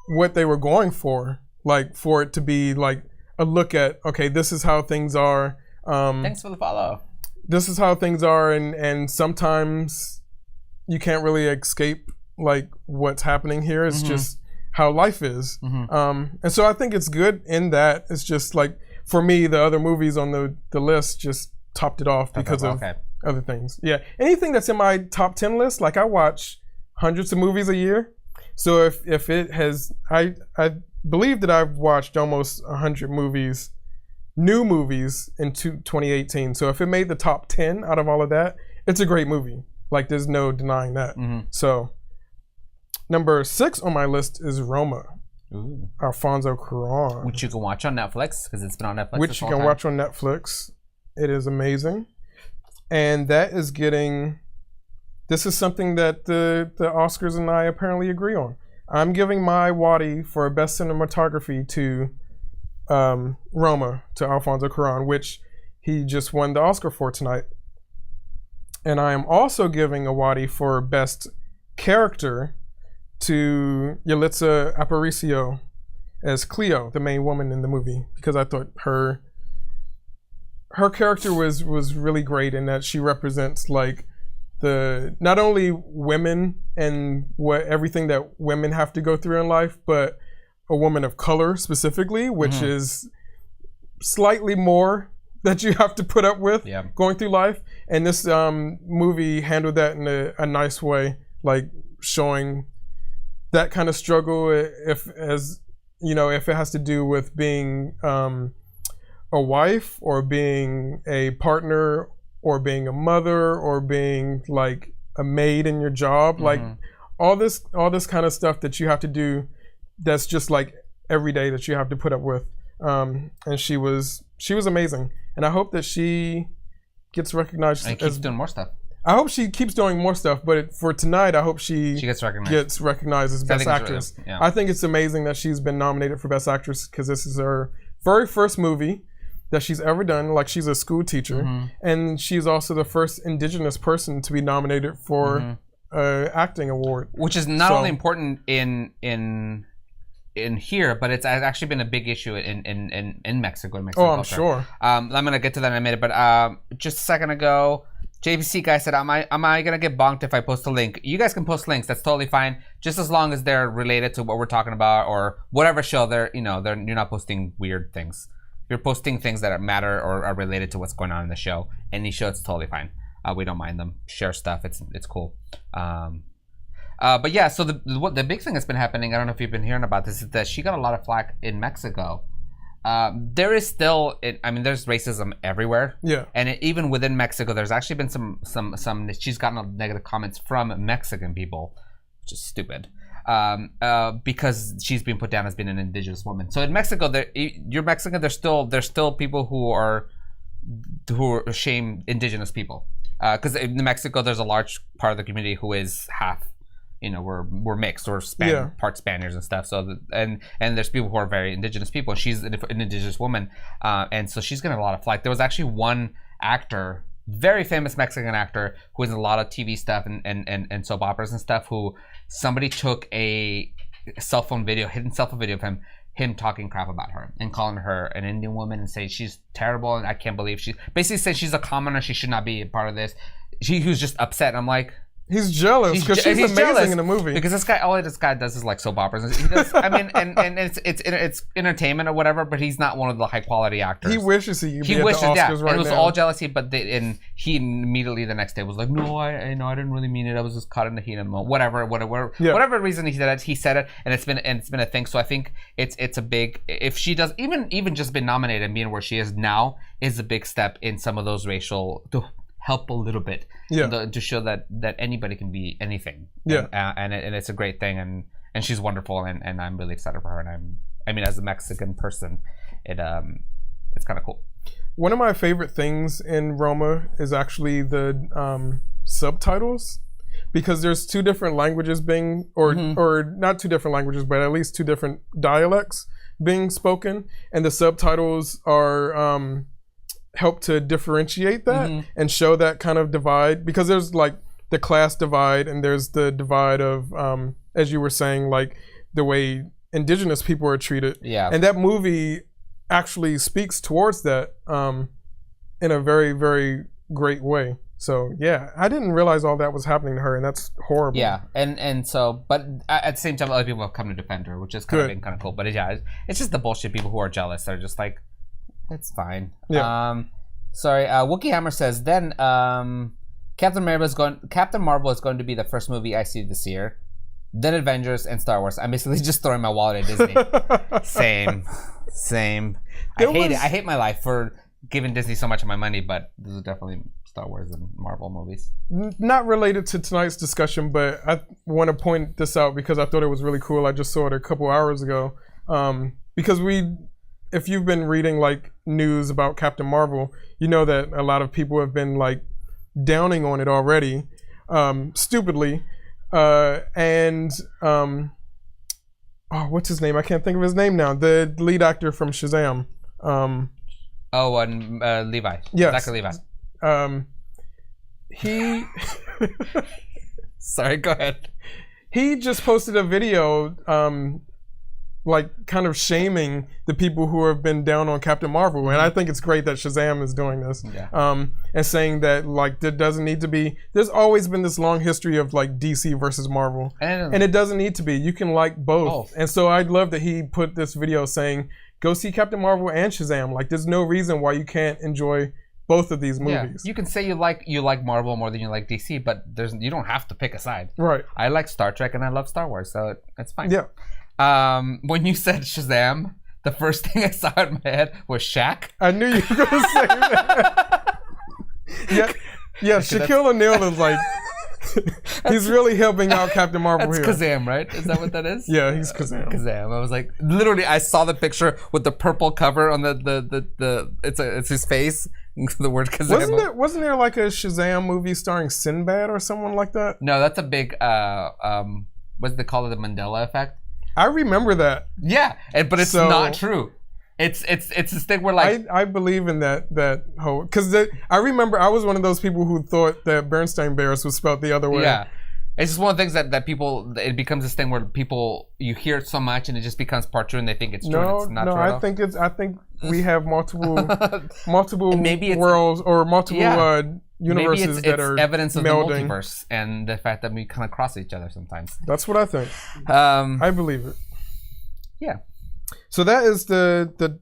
what they were going for, like for it to be like a look at, okay, this is how things are. Thanks for the follow. This is how things are, and sometimes you can't really escape like what's happening here. It's just how life is. And so I think it's good in that. It's just like, for me, the other movies on the list just topped it off because of other things. Yeah, anything that's in my top 10 list, like I watch hundreds of movies a year. So if it has, I believe that I've watched almost 100 movies, new movies in 2018. So if it made the top 10 out of all of that, it's a great movie. Like, there's no denying that. So number 6 on my list is Roma. Ooh. Alfonso Cuarón, which you can watch on Netflix, because it's been on Netflix. Which you can watch on Netflix. It is amazing, and that is getting. This is something that the Oscars and I apparently agree on. I'm giving my Wottie for best cinematography to Roma, to Alfonso Cuarón, which he just won the Oscar for tonight. And I am also giving a Wottie for best character to Yalitza Aparicio as Cleo, the main woman in the movie, because I thought her character was really great in that she represents like the not only women and everything that women have to go through in life, but a woman of color specifically, which is slightly more that you have to put up with going through life. And this movie handled that in a nice way, like showing that kind of struggle, if it has to do with being a wife or being a partner or being a mother or being like a maid in your job, like all this kind of stuff that you have to do, that's just like every day that you have to put up with. And she was amazing, and I hope that she gets recognized and keeps doing more stuff. I hope she keeps doing more stuff, but for tonight, I hope she gets recognized as Best Actress. I think it's amazing that she's been nominated for Best Actress, because this is her very first movie that she's ever done. Like, she's a school teacher, and she's also the first Indigenous person to be nominated for an acting award. Which is not only important in here, but it's actually been a big issue in Mexico. Oh, I'm culture. sure. I'm gonna get to that in a minute, but just a second ago, JVC guy said, am I gonna get bonked if I post a link? You guys can post links. That's totally fine, just as long as they're related to what we're talking about or whatever show. You're not posting weird things. If you're posting things that matter or are related to what's going on in the show, any show, it's totally fine. We don't mind them. Share stuff. It's cool. But yeah, so the big thing that's been happening, I don't know if you've been hearing about this, is that she got a lot of flack in Mexico. There is still, there's racism everywhere. Yeah. And even within Mexico, there's actually been some. She's gotten negative comments from Mexican people, which is stupid, because she's being put down as being an indigenous woman. So in Mexico, you're Mexican. There's still people who shame indigenous people, because in Mexico, there's a large part of the community who is half we're mixed or part Spaniards and stuff. So and there's people who are very indigenous people. She's an indigenous woman, and so she's getting a lot of flack. There was actually one actor, very famous Mexican actor, who is in a lot of TV stuff and soap operas and stuff, who somebody took a hidden cell phone video of him talking crap about her and calling her an Indian woman and saying she's terrible and I can't believe she basically said she's a commoner, she should not be a part of this. He was just upset. And I'm like, he's jealous because she's amazing in the movie. Because this guy does is like soap operas. He does, I mean, and it's entertainment or whatever, but he's not one of the high quality actors. He wishes he could be at the Oscars right now. It was all jealousy, but he immediately the next day was like, no, I didn't really mean it. I was just caught in the heat of the moment. Whatever reason he said it, and it's been a thing. So I think it's a big, if she does even just been nominated and being where she is now is a big step in some of those racial to help a little bit, to show that anybody can be anything, and it's a great thing, and she's wonderful, and I'm really excited for her, and I mean as a Mexican person, it's kind of cool. One of my favorite things in Roma is actually the subtitles, because there's two different languages being, or not two different languages, but at least two different dialects being spoken, and the subtitles are help to differentiate that and show that kind of divide, because there's like the class divide and there's the divide of as you were saying, like the way indigenous people are treated, and that movie actually speaks towards that in a very, very great way. So I didn't realize all that was happening to her, and that's horrible. And so, but at the same time, other people have come to defend her, which has kind of been kind of cool. But it's just the bullshit people who are jealous. They're just like, it's fine. Sorry, Wookie Hammer says, then Captain Marvel is going to be the first movie I see this year. Then Avengers and Star Wars. I'm basically just throwing my wallet at Disney. Same. I hate it. I hate my life for giving Disney so much of my money, but this is definitely Star Wars and Marvel movies. Not related to tonight's discussion, but I want to point this out because I thought it was really cool. I just saw it a couple hours ago. Because if you've been reading like news about Captain Marvel, you know that a lot of people have been like downing on it already, stupidly. What's his name? I can't think of his name now. The lead actor from Shazam. Levi. Yes. Zachary Levi. He. Sorry, go ahead. He just posted a video, like kind of shaming the people who have been down on Captain Marvel, and I think it's great that Shazam is doing this, and saying that like there doesn't need to be. There's always been this long history of like DC versus Marvel, and it doesn't need to be. You can like both, and so I'd love that he put this video saying, "Go see Captain Marvel and Shazam." Like, there's no reason why you can't enjoy both of these movies. You can say you like Marvel more than you like DC, but you don't have to pick a side. Right. I like Star Trek and I love Star Wars, so it's fine. Yeah. When you said Shazam, the first thing I saw in my head was Shaq. I knew you were going to say that. Yeah. Shaquille O'Neal is like, he's really helping out Captain Marvel here. That's Kazam, right? Is that what that is? Yeah, he's Kazam. Kazam. I was like, literally, I saw the picture with the purple cover on it's his face. The word Kazam. Wasn't there like a Shazam movie starring Sinbad or someone like that? No, that's a big what's they call it, the Mandela effect. I remember that. Yeah, but it's not true. It's this thing where like I believe in that whole, because I remember I was one of those people who thought that Bernstein Bears was spelled the other way. Yeah, it's just one of the things that people, it becomes this thing where people, you hear it so much and it just becomes part true and they think it's true. And it's not true. I think we have multiple maybe worlds or multiple universes that are evidence of melding. The multiverse and the fact that we kind of cross each other sometimes. That's what I think. I believe it. Yeah. So that is the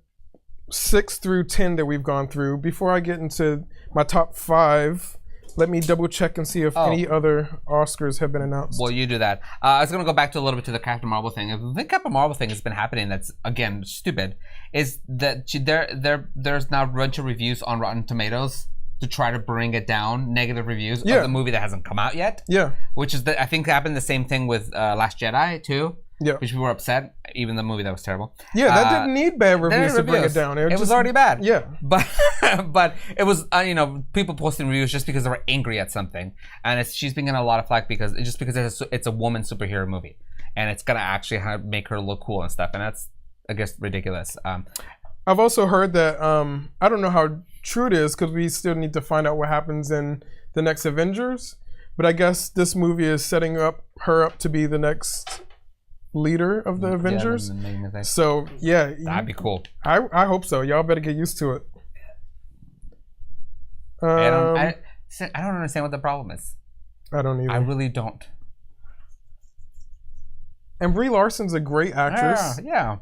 6 through 10 that we've gone through. Before I get into my top 5, let me double check and see if any other Oscars have been announced. Well, you do that. I was going to go back to a little bit to the Captain Marvel thing. The Captain Marvel thing has been happening that's, again, stupid, is that there's now a bunch of reviews on Rotten Tomatoes to try to bring it down, negative reviews of the movie that hasn't come out yet. Yeah. Which is, I think happened the same thing with Last Jedi, too. Yeah. Which people were upset. Even the movie that was terrible. Yeah, that didn't need bad reviews to bring it down. It was already bad. Yeah. But it was people posting reviews just because they were angry at something, and she's been getting a lot of flack because it's a woman superhero movie, and it's gonna actually make her look cool and stuff, and that's, I guess, ridiculous. I've also heard that I don't know how true it is because we still need to find out what happens in the next Avengers, but I guess this movie is setting her up to be the next leader of the Avengers. So yeah, that'd be cool. I hope so. Y'all better get used to it. I don't understand what the problem is. I don't either. I really don't. And Brie Larson's a great actress. Yeah.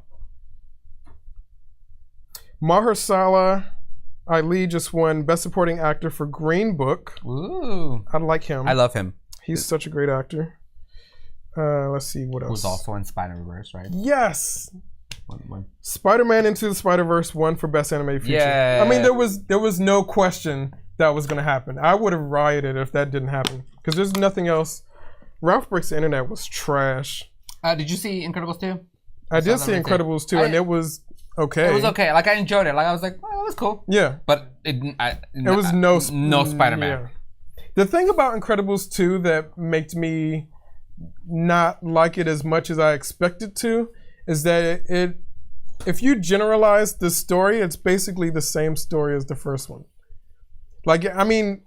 Mahershala Ali just won Best Supporting Actor for Green Book. Ooh. I like him. I love him. He's such a great actor. Let's see what else. Who's also in Spider-Verse, right? Yes. One. Spider-Man Into the Spider-Verse won for Best Animated Feature. Yeah. I mean, there was no question that was going to happen. I would have rioted if that didn't happen because there's nothing else. Ralph Breaks the Internet was trash. Did you see Incredibles 2? I did see Incredibles 2, and it was okay. It was okay. Like, I enjoyed it. Like, I was like, well, it was cool. Yeah. But it was no Spider-Man. Yeah. The thing about Incredibles 2 that made me not like it as much as I expected to is that if you generalize the story, it's basically the same story as the first one. Like, I mean,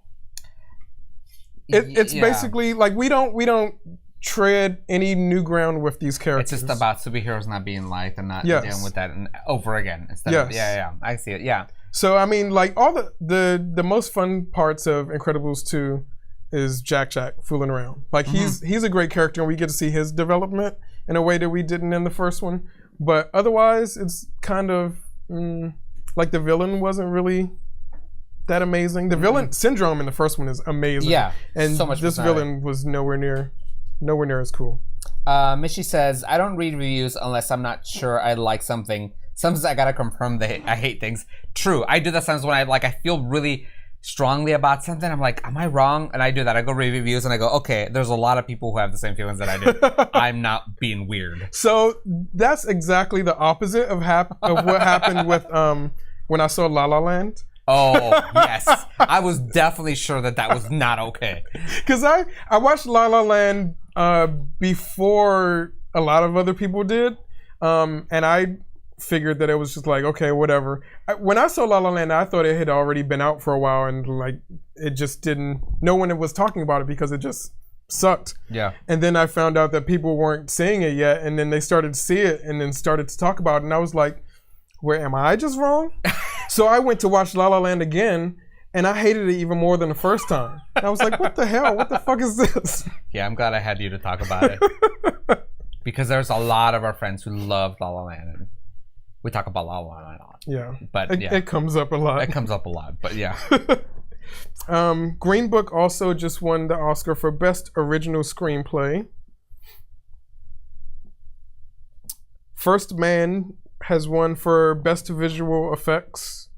it's basically like we don't tread any new ground with these characters. It's just about superheroes not being liked and not dealing with that over again. Instead of, I see it. Yeah. So I mean, like all the most fun parts of Incredibles 2 is Jack fooling around. Like he's a great character, and we get to see his development in a way that we didn't in the first one. But otherwise, it's kind of like the villain wasn't really that amazing. The villain Syndrome in the first one is amazing. Yeah, and so much this villain was nowhere near as cool. Mishy says, I don't read reviews unless I'm not sure I like something. Sometimes I gotta confirm that I hate things. True, I do that sometimes when I feel really strongly about something. I'm like, am I wrong? And I do that. I go read reviews and I go, okay, there's a lot of people who have the same feelings that I do. I'm not being weird. So that's exactly the opposite of what happened with when I saw La La Land. Oh, yes. I was definitely sure that was not okay. Because I watched La La Land before a lot of other people did. And I figured that it was just like, okay, whatever. When I saw La La Land, I thought it had already been out for a while and like it just didn't, no one was talking about it because it just sucked. Yeah. And then I found out that people weren't seeing it yet, and then they started to see it and then started to talk about it, and I was like, where am I just wrong? So I went to watch La La Land again, and I hated it even more than the first time. And I was like, what the hell? What the fuck is this? Yeah, I'm glad I had you to talk about it. Because there's a lot of our friends who love La La Land. And we talk about La La Land a lot. Yeah. But it comes up a lot. It comes up a lot, but yeah. Green Book also just won the Oscar for Best Original Screenplay. First Man has won for Best Visual Effects.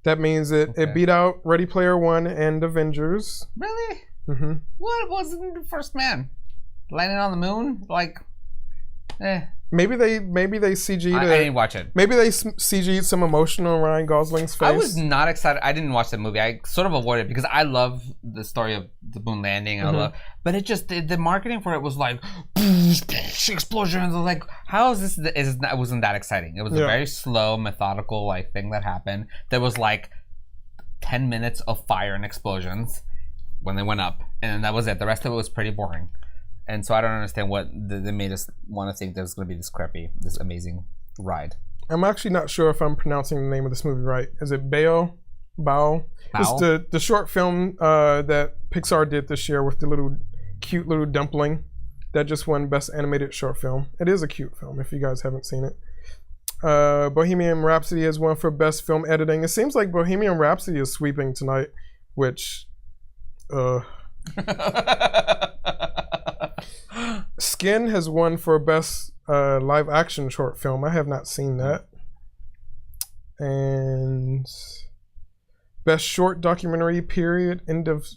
That means it beat out Ready Player One and Avengers. Really? Mm-hmm. What was the First Man? Landing on the moon? Like, Maybe they CG'd I didn't watch it. Maybe they CG'd some emotion on Ryan Gosling's face. I was not excited. I didn't watch the movie. I sort of avoided it because I love the story of the moon landing. But it just the marketing for it was like explosions. I was like, how is this? It wasn't that exciting. It was a very slow, methodical like thing that happened. There was like 10 minutes of fire and explosions when they went up, and that was it. The rest of it was pretty boring. And so I don't understand what they made us want to think there's going to be this amazing ride. I'm actually not sure if I'm pronouncing the name of this movie right. Is it Bao? It's the short film that Pixar did this year with the cute little dumpling that just won Best Animated Short Film. It is a cute film if you guys haven't seen it. Bohemian Rhapsody has won for Best Film Editing. It seems like Bohemian Rhapsody is sweeping tonight, which... Skin has won for Best Live Action Short Film. I have not seen that. And Best Short Documentary Period, End of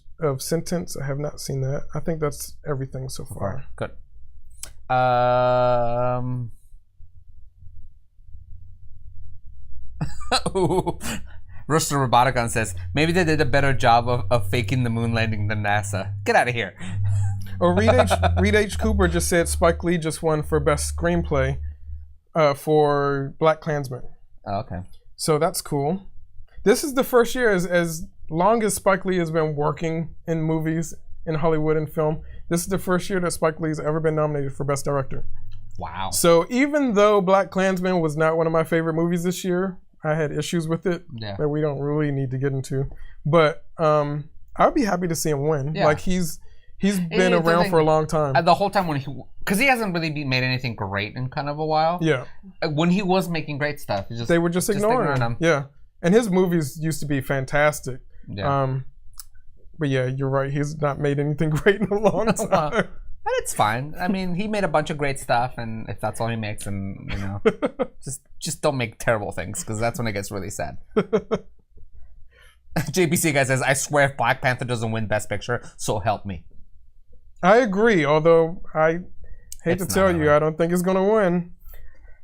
Sentence. I have not seen that. I think that's everything so far. Good. Rooster Roboticon says maybe they did a better job of faking the moon landing than NASA. Get out of here. Oh, Reed H. Cooper just said Spike Lee just won for best screenplay for Black Klansman. Oh, okay. So that's cool. This is the first year, as long as Spike Lee has been working in movies, in Hollywood and film, this is the first year that Spike Lee's ever been nominated for Best Director. Wow. So even though Black Klansman was not one of my favorite movies this year, I had issues with it that we don't really need to get into. But I'd be happy to see him win. Yeah. Like he's been around for a long time. The whole time because he hasn't really made anything great in kind of a while. Yeah. When he was making great stuff, they were just ignoring him. Yeah. And his movies used to be fantastic. Yeah. But yeah, you're right. He's not made anything great in a long time. Well, and it's fine. I mean, he made a bunch of great stuff, and if that's all he makes, and just don't make terrible things, because that's when it gets really sad. JPC guy says, "I swear, if Black Panther doesn't win Best Picture, so help me." I agree. Although I hate to tell you, I don't think it's gonna win.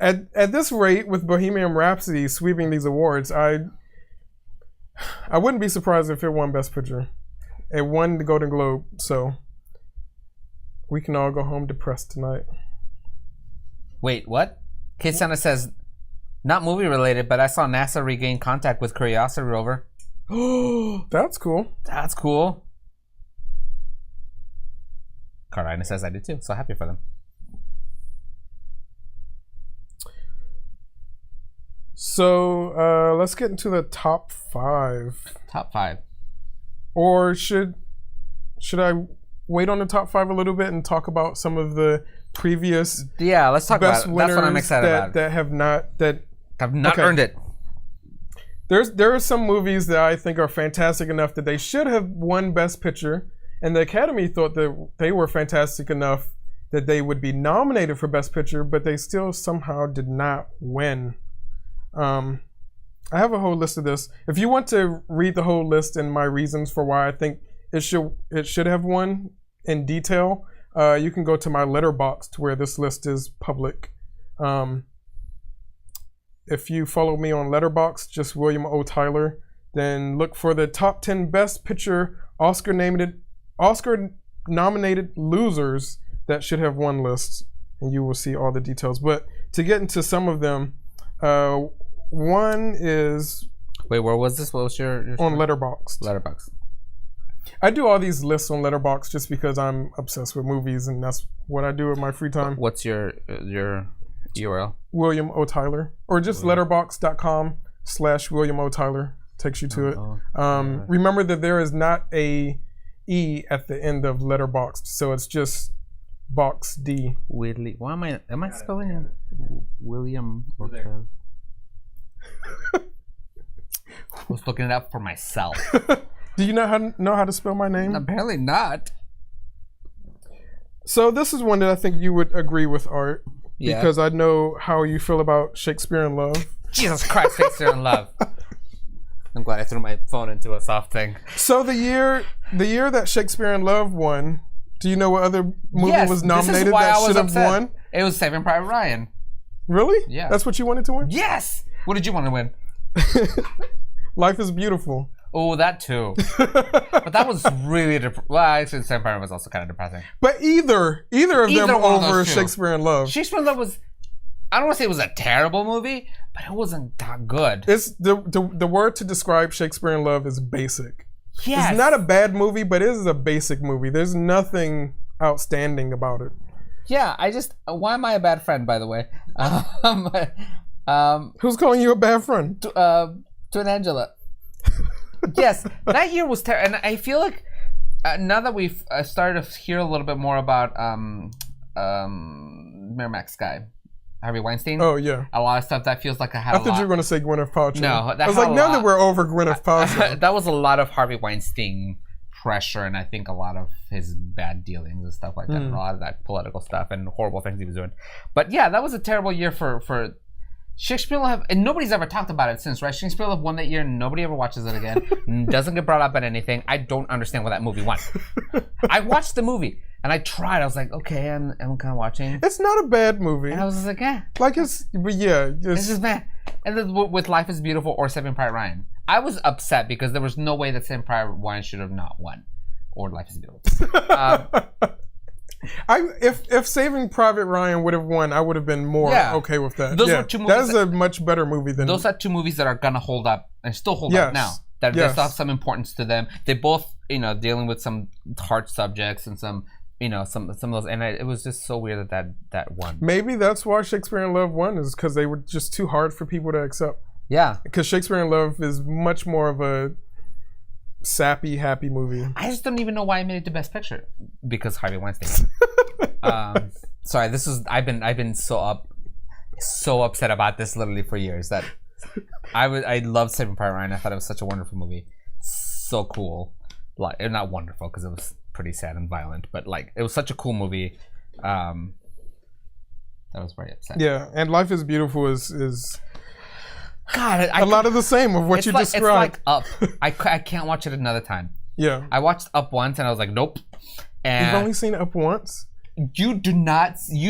At this rate, with Bohemian Rhapsody sweeping these awards, I wouldn't be surprised if it won Best Picture. It won the Golden Globe, so we can all go home depressed tonight. Wait, what? Kid Santa says, not movie related, but I saw NASA regain contact with Curiosity rover. That's cool. That's cool. Carolina says I did too, so happy for them. So let's get into the top 5. Top 5. Or should I wait on the top 5 a little bit and talk about some of the previous let's talk best about it. Winners That's what I'm excited about. That have not earned it. There are some movies that I think are fantastic enough that they should have won Best Picture, and the Academy thought that they were fantastic enough that they would be nominated for Best Picture, but they still somehow did not win. I have a whole list of this. If you want to read the whole list and my reasons for why I think it should have won in detail, you can go to my Letterboxd where this list is public. If you follow me on Letterboxd, just William O. Tyler, then look for the top 10 Best Picture Oscar-nominated losers that should have won lists, and you will see all the details. But to get into some of them, one is... Wait, where was this? What was your on Letterboxd. Letterboxd. I do all these lists on Letterboxd just because I'm obsessed with movies, and that's what I do in my free time. What's your URL? William O. Tyler. Or just letterboxd.com/William O. Tyler takes you to it. Remember that there is not a E at the end of Letterboxd, so it's just box D. Weirdly, why am I spelling it? William O. Tyler. I was looking it up for myself. Do you know how to spell my name? Apparently not. So this is one that I think you would agree with, Art. Yeah. Because I know how you feel about Shakespeare in Love. Jesus Christ, Shakespeare in Love. I'm glad I threw my phone into a soft thing. So the year that Shakespeare in Love won, do you know what other movie was nominated that should have won? It was Saving Private Ryan. Really? Yeah. That's what you wanted to win? Yes! What did you want to win? Life is Beautiful. Oh, that too. But that was really well, actually, Saving Private Ryan was also kind of depressing. But either of them over Shakespeare in Love. Shakespeare in Love was, I don't want to say it was a terrible movie, but it wasn't that good. It's the word to describe Shakespeare in Love is basic. Yes. It's not a bad movie, but it is a basic movie. There's nothing outstanding about it. Yeah, why am I a bad friend, by the way? Who's calling you a bad friend? To an Angela. Yes, that year was terrible, and I feel like now that we've started to hear a little bit more about Miramax guy, Harvey Weinstein. Oh yeah, a lot of stuff that feels like I thought you were going to say Gwyneth Paltrow. No, I was like, now that we're over Gwyneth Paltrow, that was a lot of Harvey Weinstein pressure, and I think a lot of his bad dealings and stuff like that, and a lot of that political stuff and horrible things he was doing. But yeah, that was a terrible year for Shakespeare in Love, and nobody's ever talked about it since, right? Shakespeare in Love won that year, and nobody ever watches it again. Doesn't get brought up at anything. I don't understand why that movie won. I watched the movie. And I tried. I was like, okay, I'm kind of watching. It's not a bad movie. And I was just like, Like but yeah, it's just bad. And then with Life is Beautiful or Saving Private Ryan, I was upset because there was no way that Saving Private Ryan should have not won, or Life is Beautiful. If Saving Private Ryan would have won, I would have been more okay with that. Those were two movies. That is a much better movie than those are two movies that are gonna hold up and still hold up now. That they still have some importance to them. They both, dealing with some hard subjects and some, some of those. And it was just so weird that won. Maybe that's why Shakespeare in Love won, is because they were just too hard for people to accept. Yeah, because Shakespeare in Love is much more of a sappy, happy movie. I just don't even know why I made it to Best Picture, because Harvey Weinstein. Sorry, I've been so upset about this literally for years that I loved Saving Private Ryan. I thought it was such a wonderful movie, so cool. Like, not wonderful because it was pretty sad and violent, but like it was such a cool movie. That was very upset. Yeah, and Life is Beautiful is. God, a lot of the same of what you described. It's like Up. I can't watch it another time. Yeah. I watched Up once and I was like, nope. And you've only seen Up once? You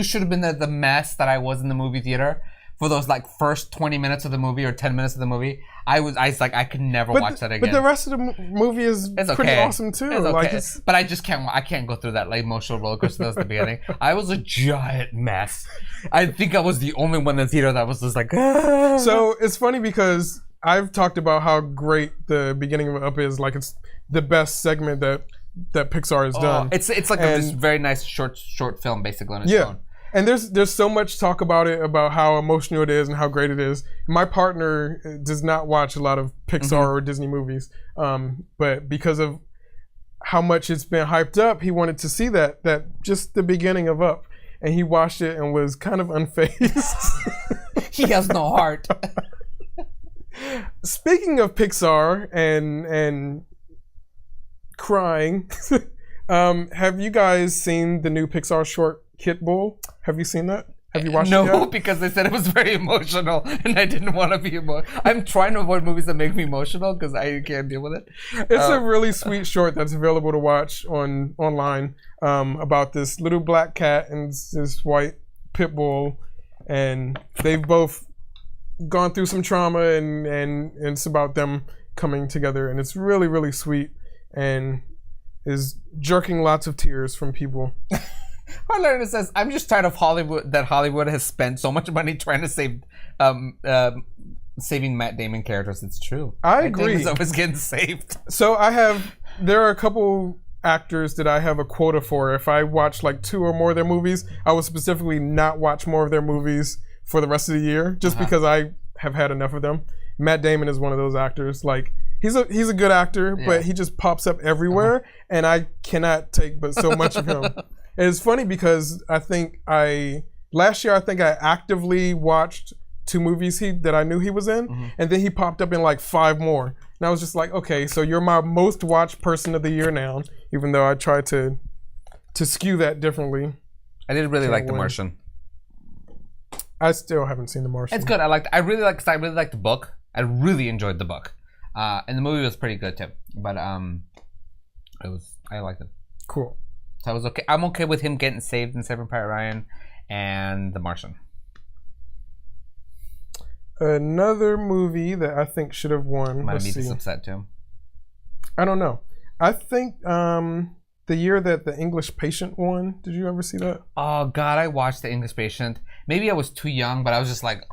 should have been the mess that I was in the movie theater for those like first 20 minutes of the movie or 10 minutes of the movie. I was like, I could never watch that again. But the rest of the movie is pretty awesome too. It's okay. But I just can't go through that like emotional roller coaster that was the beginning. I was a giant mess. I think I was the only one in the theater that was just like, ah. So it's funny because I've talked about how great the beginning of Up is. Like, it's the best segment that Pixar has done. It's like this very nice short film basically on its own. And there's so much talk about it, about how emotional it is and how great it is. My partner does not watch a lot of Pixar or Disney movies, but because of how much it's been hyped up, he wanted to see that just the beginning of Up, and he watched it and was kind of unfazed. He has no heart. Speaking of Pixar and crying, have you guys seen the new Pixar short Kit Bull? Have you seen that? Have you watched it yet? No, because they said it was very emotional, and I didn't want to be emotional. I'm trying to avoid movies that make me emotional because I can't deal with it. It's a really sweet short that's available to watch online about this little black cat and this white pit bull, and they've both gone through some trauma, and it's about them coming together, and it's really, really sweet and is jerking lots of tears from people. Harlan says, I'm just tired of Hollywood has spent so much money trying to save saving Matt Damon characters. It's true. I agree. Damon's always getting saved. So there are a couple actors that I have a quota for. If I watch like 2 or more of their movies, I will specifically not watch more of their movies for the rest of the year, just because I have had enough of them. Matt Damon is one of those actors. Like, he's a good actor, but he just pops up everywhere, and I cannot take but so much of him. And it's funny because last year I actively watched 2 movies that I knew he was in, and then he popped up in like 5 more. And I was just like, okay, so you're my most watched person of the year now, even though I tried to skew that differently. I did really like The Martian. I still haven't seen The Martian. It's good. I really liked the book. I really enjoyed the book. And the movie was pretty good too. But I liked it. Cool. So I was okay. I'm okay with him getting saved in Saving Private Ryan and The Martian. Another movie that I think should have won. Might be this upset too. I don't know. I think the year that The English Patient won. Did you ever see that? Oh God, I watched The English Patient. Maybe I was too young, but I was just like,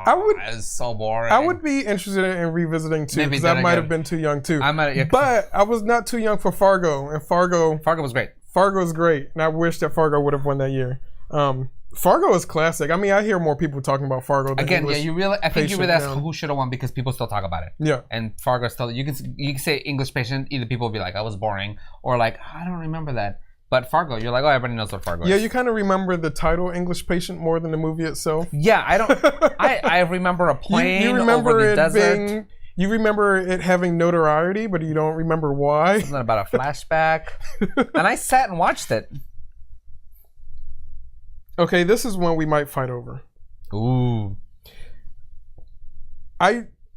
it's so boring. I would be interested in revisiting too, because I might have been too young too. But I was not too young for Fargo, and Fargo was great. Fargo's great, and I wish that Fargo would have won that year. Fargo is classic. I mean, I hear more people talking about Fargo than English I think you really ask who should have won because people still talk about it. Yeah. And Fargo still, you can say English Patient, either people will be like, I was boring, or like, I don't remember that. But Fargo, you're like, oh, everybody knows what Fargo is. Yeah, you kind of remember the title English Patient more than the movie itself. Yeah, I don't. I remember a plane you remember over the desert. You remember it having notoriety, but you don't remember why. Something about a flashback. And I sat and watched it. Okay, this is one we might fight over. Ooh.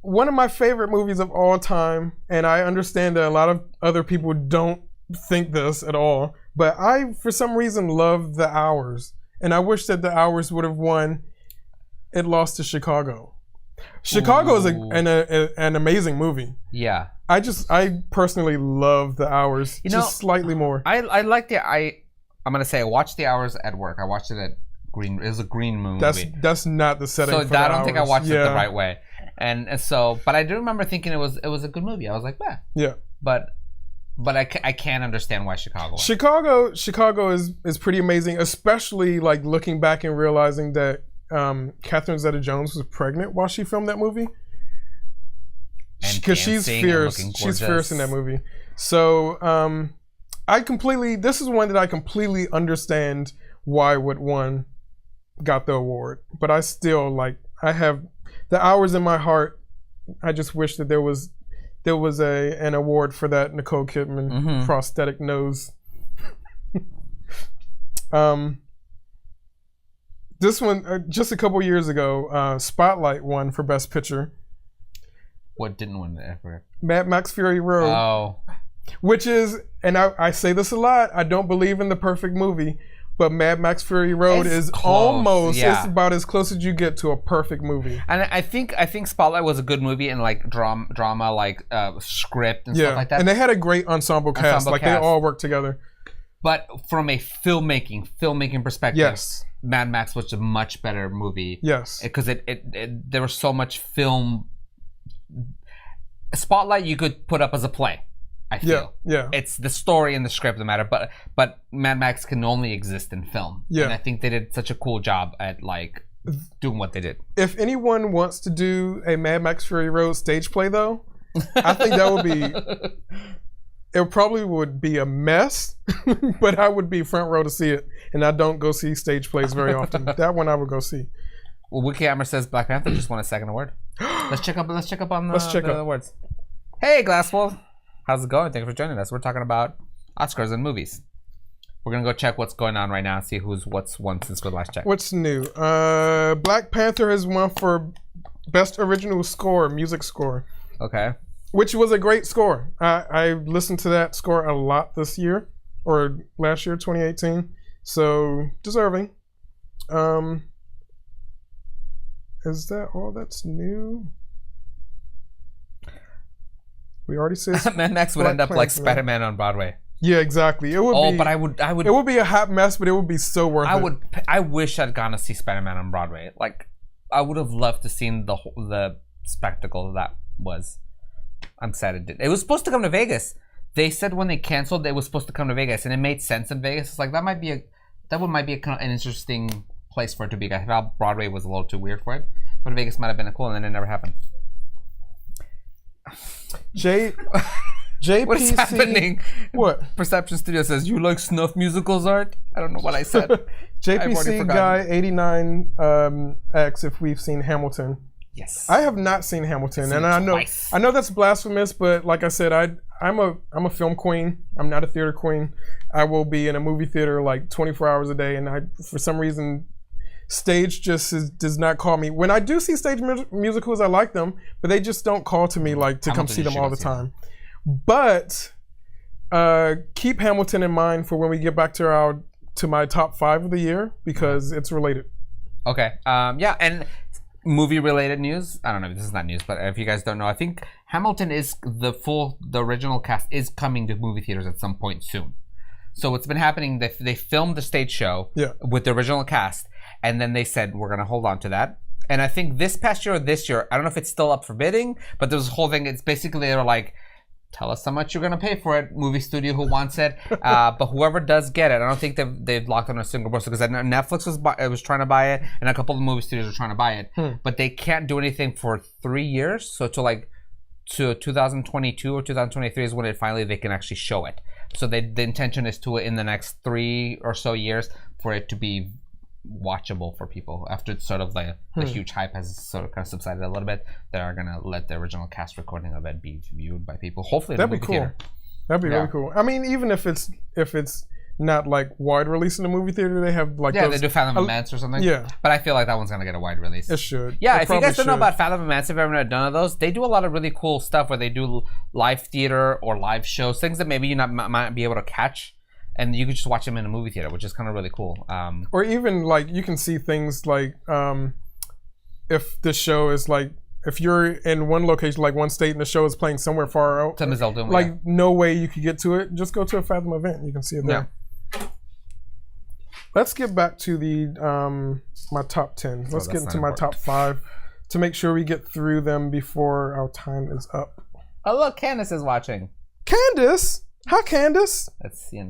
One of my favorite movies of all time, and I understand that a lot of other people don't think this at all, But I, for some reason, love The Hours, and I wish that The Hours would have won. It lost to Chicago. Chicago is an amazing movie. Yeah. I personally love The Hours, just slightly more. I'm gonna say I watched The Hours at work. I watched it at Green. It was a Green Moon movie. That's not the setting. So I don't think I watched it the right way. And so, but I do remember thinking it was a good movie. I was like, yeah. But I can't understand why Chicago won. Chicago is pretty amazing, especially like looking back and realizing that Catherine Zeta-Jones was pregnant while she filmed that movie. Because she's fierce. She's fierce in that movie. So this is one that I completely understand why What Won got the award. But I still I have The Hours in my heart. I just wish that there was an award for that Nicole Kidman prosthetic nose. This one, just a couple years ago, Spotlight won for Best Picture. What didn't win the effort? Mad Max Fury Road. Oh. Which is, and I say this a lot, I don't believe in the perfect movie, but Mad Max Fury Road is almost, it's about as close as you get to a perfect movie. And I think Spotlight was a good movie in like drama like script and stuff like that. And they had a great ensemble cast. They all worked together. But from a filmmaking perspective, yes, Mad Max was a much better movie. Yes. Because there was so much film. Spotlight you could put up as a play, I feel. Yeah. It's the story and the script that matter, but Mad Max can only exist in film. Yeah. And I think they did such a cool job at like doing what they did. If anyone wants to do a Mad Max Fury Road stage play though, I think that would be it probably would be a mess, but I would be front row to see it. And I don't go see stage plays very often. That one I would go see. Well, Wiki Hammer says Black Panther just won a second award. Let's check up on the awards. Hey, Glasswolf. How's it going? Thank you for joining us. We're talking about Oscars and movies. We're going to go check what's going on right now and see what's won since we last checked. What's new? Black Panther has won for Best Original Score, Music Score. Okay. Which was a great score. I listened to that score a lot this year, or last year, 2018. So, deserving. Is that all that's new? We already said Mad Max would end up like Spider-Man on Broadway. Yeah, exactly. It would. But I would. It would be a hot mess, but it would be so worth it. I wish I'd gone to see Spider-Man on Broadway. Like, I would have loved to seen the spectacle that was. I'm sad it did. It was supposed to come to Vegas. They said when they canceled, it was supposed to come to Vegas, and it made sense in Vegas. It's like that might be an interesting place for it to be. I thought Broadway was a little too weird for it, but Vegas might have been cool, and then it never happened. JPC. What is happening? What? Perception Studio says, you like snuff musicals art? I don't know what I said. JPC Guy 89X, if we've seen Hamilton. Yes. I have not seen Hamilton, and I know that's blasphemous, but like I said, I'm a film queen. I'm not a theater queen. I will be in a movie theater like 24 hours a day, and for some reason, stage just does not call me. When I do see stage musicals, I like them, but they just don't call to me like to come see them all the time. But keep Hamilton in mind for when we get back to my top 5 of the year, because it's related. Okay. Yeah, and movie related news. I don't know if this is not news, but if you guys don't know, I think Hamilton is the original cast is coming to movie theaters at some point soon. So what's been happening, they filmed the stage show with the original cast, and then they said, we're going to hold on to that. And I think this past year or this year, I don't know if it's still up for bidding, but there's this whole thing. It's basically they're like, tell us how much you're going to pay for it, movie studio who wants it. But whoever does get it, I don't think they've locked on a single person, because Netflix was trying to buy it, and a couple of the movie studios are trying to buy it. But they can't do anything for 3 years. So to 2022 or 2023 is when they can actually show it. So the intention is to, in the next 3 or so years, for it to be watchable for people. After sort of the huge hype has sort of kind of subsided a little bit, they are going to let the original cast recording of it be viewed by people. Hopefully that'd be cool. Theater. That'd be really cool. I mean, even if it's not like wide release in the movie theater, they have like they do Phantom of Mance or something. Yeah, but I feel like that one's gonna get a wide release. It should. Yeah, if you guys don't know about Phantom of Mance, if you've ever done those, they do a lot of really cool stuff where they do live theater or live shows, things that maybe you might be able to catch and you can just watch them in a movie theater, which is kind of really cool. Or even like you can see things like if the show is like if you're in one location, like one state, and the show is playing somewhere far out, like no way you could get to it. Just go to a Fathom event. You can see it there. Yeah. Let's get back to the my top 10. Let's get into my top 5 to make sure we get through them before our time is up. Oh look, Candace is watching. Candace? Hi, Candace. Let's see.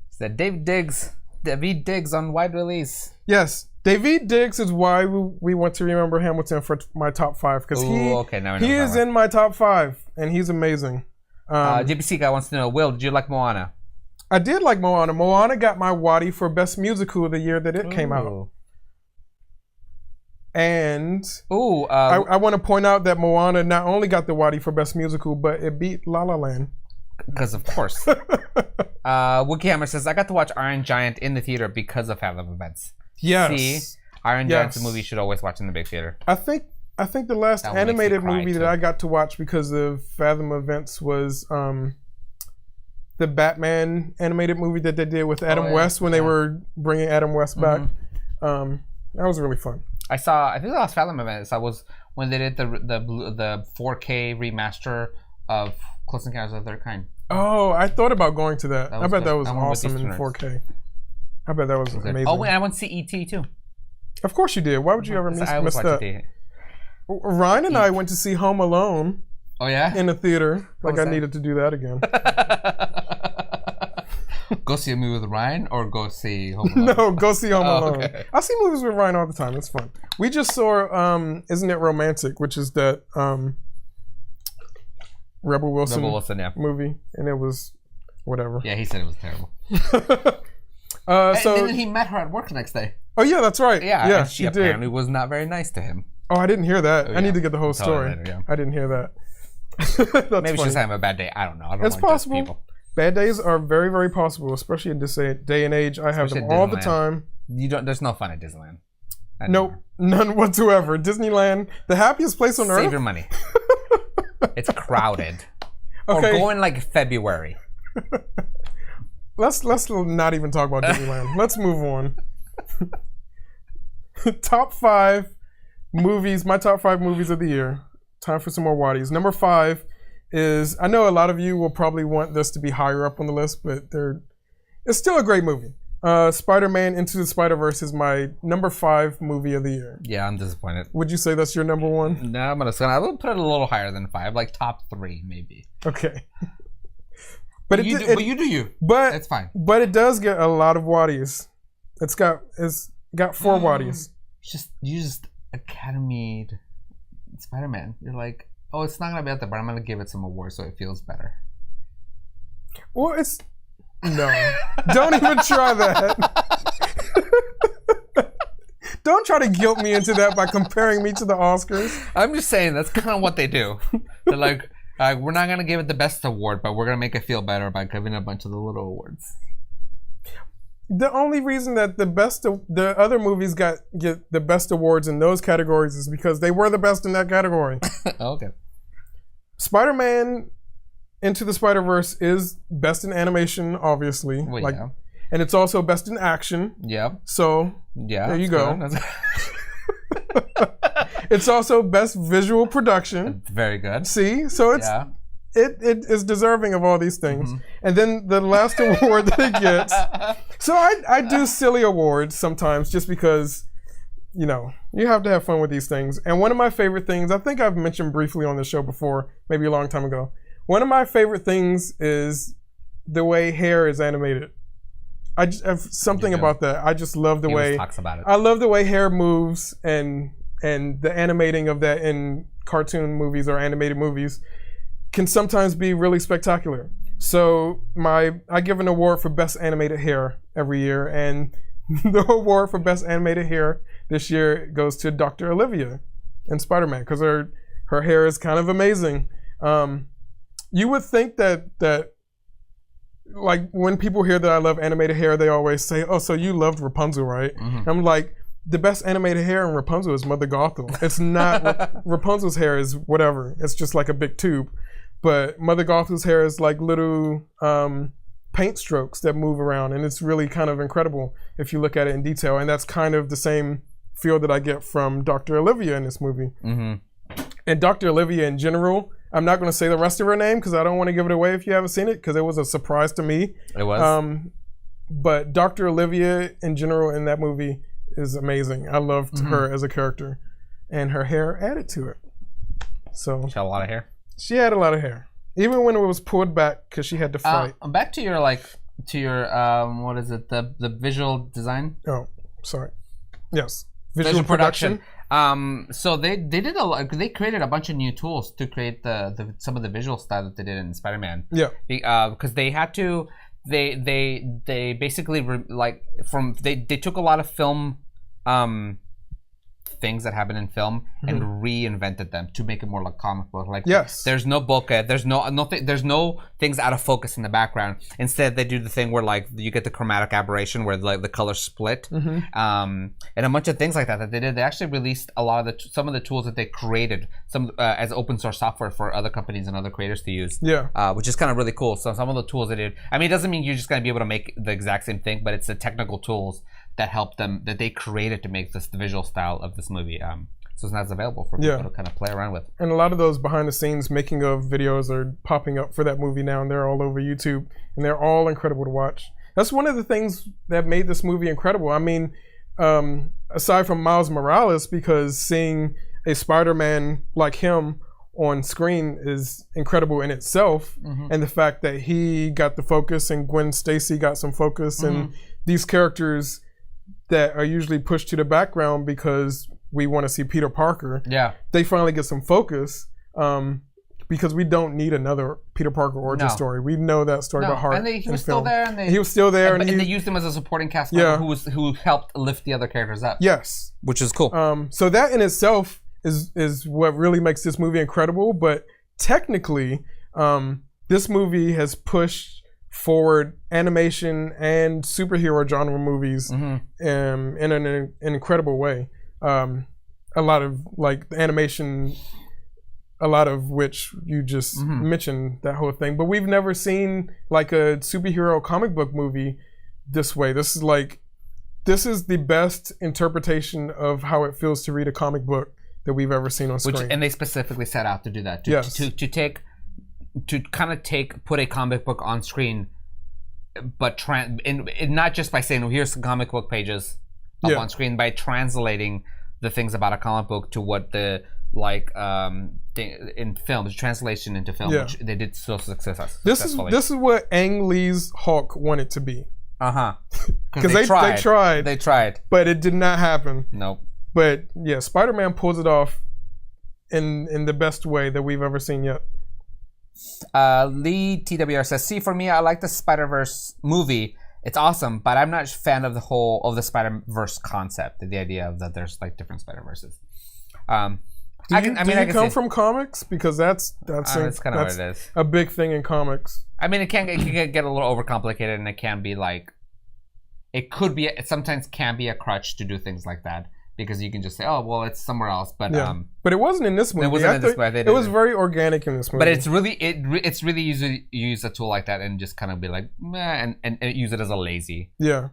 It's that David Diggs on wide release. Yes, David Diggs is why we want to remember Hamilton for my top 5 because he is in my top 5 and he's amazing. JPC guy wants to know, Will, did you like Moana? I did like Moana. Moana got my Wottie for best musical of the year that it came out. And I want to point out that Moana not only got the Wottie for best musical, but it beat La La Land. Because of course. Wookie Hammer says, I got to watch Iron Giant in the theater because of Fathom events. Yes. See, Iron Giant's a movie you should always watch in the big theater. I think the last animated movie that I got to watch because of Fathom events was the Batman animated movie that they did with Adam West when they were bringing Adam West back. That was really fun. I think the last Fathom event was when they did the 4K remaster of Close Encounters of the Third Kind. Oh, I thought about going to that. I bet that was awesome in 4K. I bet that was amazing. Oh, and I went to see E.T. too. Of course you did. Why would you ever miss that? Ryan and I went to see Home Alone. Oh yeah? In the theater. Like I needed to do that again. Go see a movie with Ryan or go see Home Alone? No, go see Home Alone. Okay. I see movies with Ryan all the time. It's fun. We just saw Isn't It Romantic, which is that Rebel Wilson movie, and it was whatever. Yeah, he said it was terrible. So and then he met her at work the next day. Oh yeah, that's right. Yeah, and she apparently was not very nice to him. Oh, I didn't hear that. I need to get the whole story. Later, I didn't hear that. Maybe she's having a bad day. I don't know. It's possible. Bad days are very, very possible, especially in this day and age. I have them all the time. There's no fun at Disneyland. Nope, none whatsoever. Disneyland, the happiest place on earth. Save your money. It's crowded. Okay. Or go in like February. Let's not even talk about Disneyland. Let's move on. Top 5 movies. My top 5 movies of the year. Time for some more Wotties. Number 5 is, I know a lot of you will probably want this to be higher up on the list, but it's still a great movie. Spider-Man Into the Spider-Verse is my number 5 movie of the year. Yeah, I'm disappointed. Would you say that's your number 1? No, I will put it a little higher than 5, like top 3 maybe. Okay. But you do you. But it's fine. But it does get a lot of Wotties. It's got 4 Wotties. You just Academy Spider-Man. You're like, oh, it's not gonna be out there, but I'm gonna give it some awards so it feels better. Well, it's no. Don't even try that. Don't try to guilt me into that by comparing me to the Oscars. I'm just saying that's kind of what they do. They're like, we're not gonna give it the best award, but we're gonna make it feel better by giving a bunch of the little awards. The only reason that the other movies get the best awards in those categories is because they were the best in that category. Okay. Spider-Man Into the Spider-Verse is best in animation, obviously. Well, yeah. And it's also best in action. Yeah. So there you go. It's also best visual production. Very good. See? So it's it is deserving of all these things. Mm-hmm. And then the last award that it gets. So I do silly awards sometimes just because, you know, you have to have fun with these things. And one of my favorite things, I think I've mentioned briefly on the show before, maybe a long time ago. One of my favorite things is the way hair is animated. I just have something about that. I just love the way talks about it. I love the way hair moves and the animating of that in cartoon movies or animated movies can sometimes be really spectacular. So I give an award for best animated hair every year, and the award for best animated hair this year goes to Dr. Olivia in Spider-Man because her hair is kind of amazing. You would think that like when people hear that I love animated hair, they always say, "Oh, so you loved Rapunzel, right?" Mm-hmm. I'm like, the best animated hair in Rapunzel is Mother Gothel. It's not Rapunzel's hair is whatever. It's just like a big tube. But Mother Gothel's hair is like little paint strokes that move around, and it's really kind of incredible if you look at it in detail. And that's kind of the same feel that I get from Dr. Olivia in this movie. And Dr. Olivia in general, I'm not going to say the rest of her name because I don't want to give it away if you haven't seen it, because it was a surprise to me. It was. But Dr. Olivia in general in that movie is amazing. I loved her as a character, and her hair added to it. So she had a lot of hair. She had a lot of hair, even when it was pulled back because she had to fight. Back to your what is it? The visual design. Oh, sorry. Yes, visual production. So they did a lot. They created a bunch of new tools to create some of the visual style that they did in Spider-Man. Yeah. Because they had to. They basically they took a lot of film things that happen in film and reinvented them to make it more like comic book. Like, yes, there's no bokeh, there's no things out of focus in the background. Instead, they do the thing where like you get the chromatic aberration where like the colors split, and a bunch of things like that they did. They actually released a lot of some of the tools that they created as open source software for other companies and other creators to use. Yeah, which is kind of really cool. So some of the tools they did. I mean, it doesn't mean you're just gonna be able to make the exact same thing, but it's the technical tools that helped them, that they created to make the visual style of this movie. So it's not available for people to kind of play around with. And a lot of those behind the scenes making of videos are popping up for that movie now, and they're all over YouTube, and they're all incredible to watch. That's one of the things that made this movie incredible. I mean, aside from Miles Morales, because seeing a Spider-Man like him on screen is incredible in itself, and the fact that he got the focus and Gwen Stacy got some focus, and these characters that are usually pushed to the background because we want to see Peter Parker. Yeah, they finally get some focus because we don't need another Peter Parker origin story. We know that story by heart. And he was still there, and he was still there, and they used him as a supporting cast member who helped lift the other characters up. Yes, which is cool. So that in itself is what really makes this movie incredible. But technically, this movie has pushed forward animation and superhero genre movies in an incredible way. A lot of like animation, a lot of which you just mentioned, that whole thing. But we've never seen like a superhero comic book movie this way. This is the best interpretation of how it feels to read a comic book that we've ever seen on screen. And they specifically set out to do that. Put a comic book on screen, but and not just by saying, well, here's some comic book pages up on screen, by translating the things about a comic book to what the in film, the translation into film, which they did so successfully. This is what Ang Lee's Hulk wanted to be. Because they tried, but it did not happen. Nope. But yeah, Spider-Man pulls it off in the best way that we've ever seen yet. Lee TWR says, "See, for me, I like the Spider-Verse movie. It's awesome, but I'm not a fan of the Spider-Verse concept, the idea of that there's like different Spider-Verses." Do you come from comics? Because that's kind of what it is. A big thing in comics. I mean, it can get a little overcomplicated, and it can be like, it sometimes can be a crutch to do things like that. Because you can just say, "Oh, well, it's somewhere else," but but it wasn't in this movie. It wasn't in this movie. It was very organic in this movie. But it's really easy to use a tool like that and just kind of be like, meh, and use it as a lazy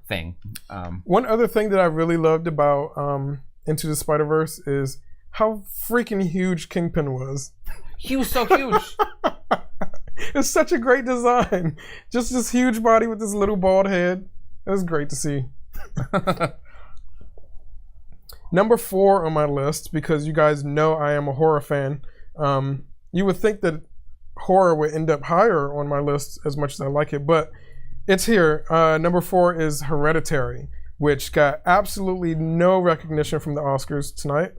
thing. One other thing that I really loved about Into the Spider-Verse is how freaking huge Kingpin was. He was so huge. It's such a great design. Just this huge body with this little bald head. It was great to see. Number 4 on my list, because you guys know I am a horror fan. You would think that horror would end up higher on my list as much as I like it, but it's here. Number 4 is Hereditary, which got absolutely no recognition from the Oscars tonight.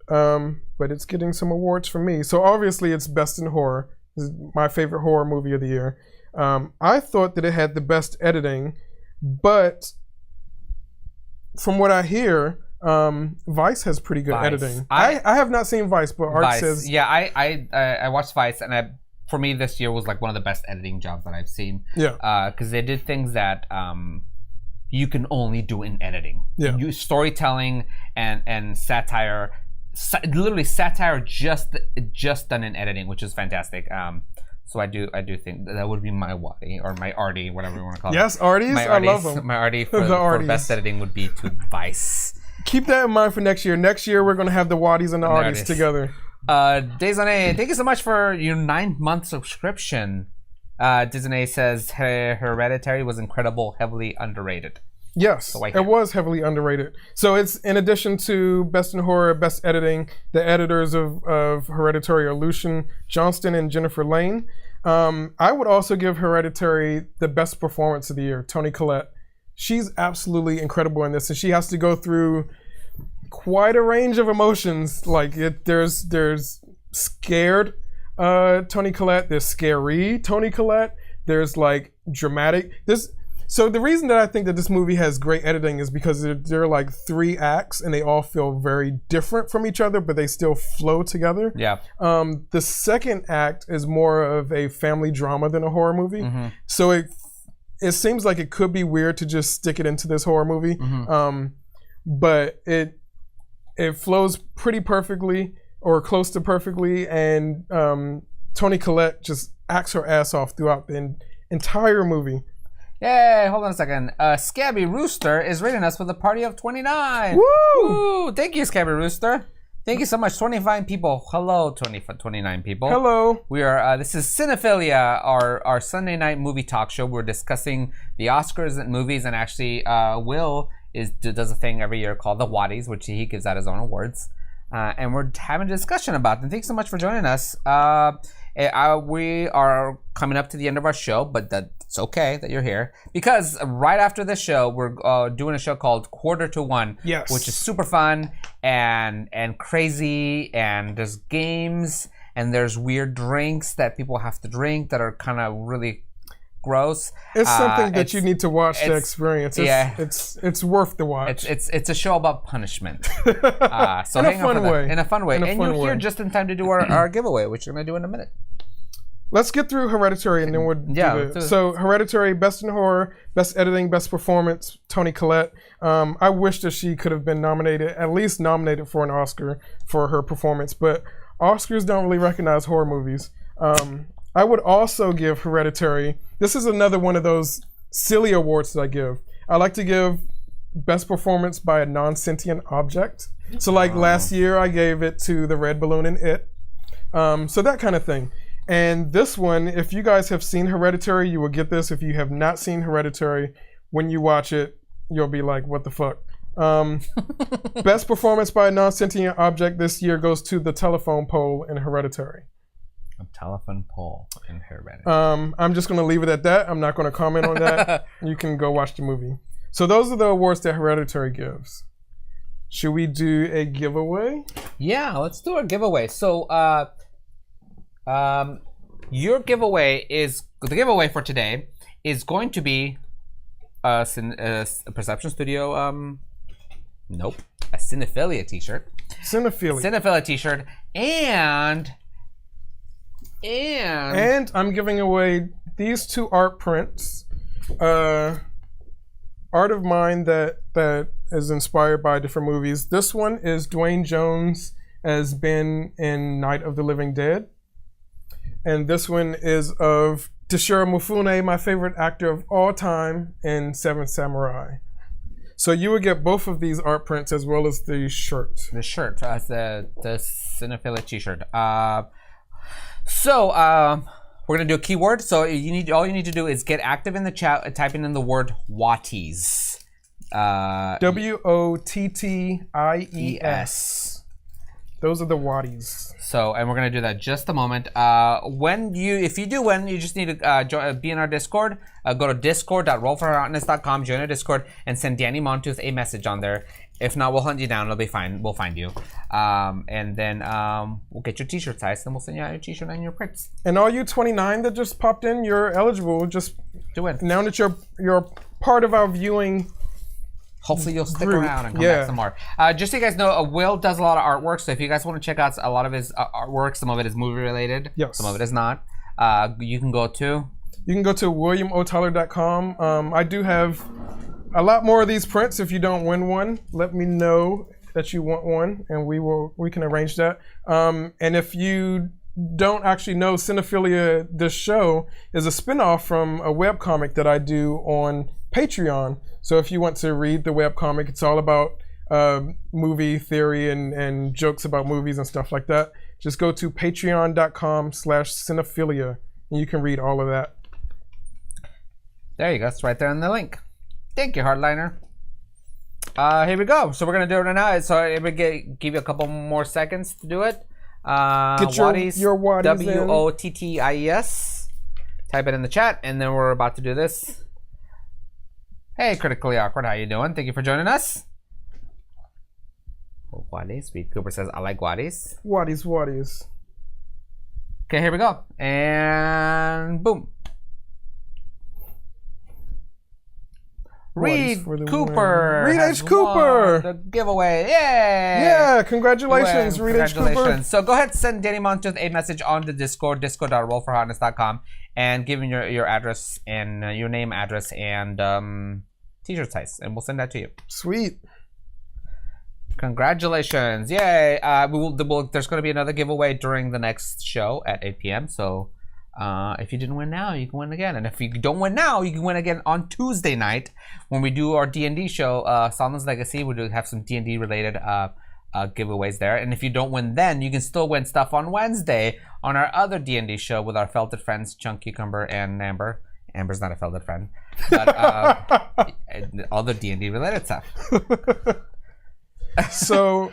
But it's getting some awards from me. So obviously it's Best in Horror. This is my favorite horror movie of the year. I thought that it had the best editing, but from what I hear, Vice has pretty good editing. I have not seen Vice, but Art says... Yeah, I watched Vice, and for me this year was like one of the best editing jobs that I've seen. Yeah. Because they did things that you can only do in editing. Yeah. Storytelling and satire, literally satire just done in editing, which is fantastic. So I do think that would be my Wottie or my Artie, whatever you want to call it. Yes, Arties. I love them. My Artie for best editing would be to Vice. Keep that in mind for next year. Next year we're gonna have the Wotties and the Arties together. Desane, thank you so much for your 9-month subscription. Desane says Hereditary was incredible, heavily underrated. Yes, so it was heavily underrated. So it's in addition to Best in Horror, Best Editing, the editors of Hereditary are Lucian Johnston and Jennifer Lane. I would also give Hereditary the best performance of the year, Toni Collette. She's absolutely incredible in this, and she has to go through quite a range of emotions. Like there's scared Toni Collette, there's scary Toni Collette, there's like dramatic. So the reason that I think that this movie has great editing is because there are like 3 acts and they all feel very different from each other, but they still flow together. Yeah. The second act is more of a family drama than a horror movie. Mm-hmm. So it seems like it could be weird to just stick it into this horror movie. Mm-hmm. But it flows pretty perfectly or close to perfectly, and Toni Collette just acts her ass off throughout the entire movie. Yay, hold on a second. Scabby Rooster is rating us with a party of 29. Woo! Woo! Thank you, Scabby Rooster. Thank you so much. 25 people. Hello, 29 people. Hello. We are. This is Cinephilia, our Sunday night movie talk show. We're discussing the Oscars and movies, and actually, Will does a thing every year called the Wotties, which he gives out his own awards. And we're having a discussion about them. Thanks so much for joining us. We are coming up to the end of our show, but that's okay that you're here, because right after this show, we're doing a show called Quarter to One, yes, which is super fun and crazy, and there's games and there's weird drinks that people have to drink that are kind of really gross. It's something that you need to watch to experience. It's worth the watch. It's a show about punishment. So in a fun way. In a fun way. And you're here just in time to do our giveaway, which we're going to do in a minute. Let's get through Hereditary and then we'll do it. So Hereditary, Best in Horror, Best Editing, Best Performance, Toni Collette. I wish that she could have been at least nominated for an Oscar for her performance, but Oscars don't really recognize horror movies. I would also give Hereditary, this is another one of those silly awards that I give. I like to give Best Performance by a non-sentient object. So like last year, I gave it to the red balloon in It. So that kind of thing. And this one, if you guys have seen Hereditary, you will get this. If you have not seen Hereditary, when you watch it, you'll be like, what the fuck? Best Performance by a non-sentient object this year goes to the telephone pole in Hereditary. A telephone pole in Hereditary. I'm just going to leave it at that. I'm not going to comment on that. You can go watch the movie. So those are the awards that Hereditary gives. Should we do a giveaway? Yeah, let's do a giveaway. So, your the giveaway for today is going to be a Perception Studio, nope, a Cinephilia t-shirt. Cinephilia t-shirt, and I'm giving away these 2 art prints. Art of mine that is inspired by different movies. This one is Dwayne Jones as Ben in Night of the Living Dead. And this one is of Toshiro Mifune, my favorite actor of all time, in Seven Samurai. So you would get both of these art prints as well as the shirt. The shirt, the Cinephilia t-shirt. We're gonna do a keyword. So all you need to do is get active in the chat, typing in the word Wotties. Wotties. Those are the Wotties. So, and we're gonna do that just a moment. If you do win, you just need to be in our Discord. Go to discord.rollforhotness.com, join our Discord, and send Danny Montooth a message on there. If not, we'll hunt you down. It'll be fine. We'll find you, and then we'll get your T-shirt size, and we'll send you out your T-shirt and your prints. And all you 29 that just popped in, you're eligible. Just do it. Now that you're part of our viewing. Hopefully you'll stick around and come back some more. Just so you guys know, Will does a lot of artwork, so if you guys want to check out a lot of his artwork, some of it is movie related, some of it is not. You can go to williamotyler.com. I do have a lot more of these prints. If you don't win one, let me know that you want one, and we can arrange that. And if you don't actually know, Cinephilia, this show, is a spinoff from a webcomic that I do on Patreon. So if you want to read the webcomic, it's all about movie theory and jokes about movies and stuff like that. Just go to patreon.com/cinephilia and you can read all of that. There you go. It's right there in the link. Thank you, Hardliner. Here we go. So we're going to do it right now. So I'm going to give you a couple more seconds to do it. Get your Wotties in. Wotties. Type it in the chat, and then we're about to do this. Hey, Critically Awkward. How you doing? Thank you for joining us. Wotties. Sweet Cooper says, I like Wotties. Wotties. Okay, here we go. And boom. Reed Cooper. Reed H. Cooper. The giveaway. Yay! Yeah, congratulations, Reed H. Cooper. So go ahead and send Danny Montes a message on the Discord, discord.rollforhotness.com, and give him your address and your name, address, and t-shirt size, and we'll send that to you. Sweet. Congratulations. Yay. There's going to be another giveaway during the next show at 8 p.m. So if you didn't win now, you can win again. And if you don't win now, you can win again on Tuesday night when we do our D&D show, Solomon's Legacy. We do have some D&D related giveaways there. And if you don't win then, you can still win stuff on Wednesday on our other D&D show with our felted friends, Chunk Cucumber and Amber. Amber's not a felted friend. But other D&D related stuff. So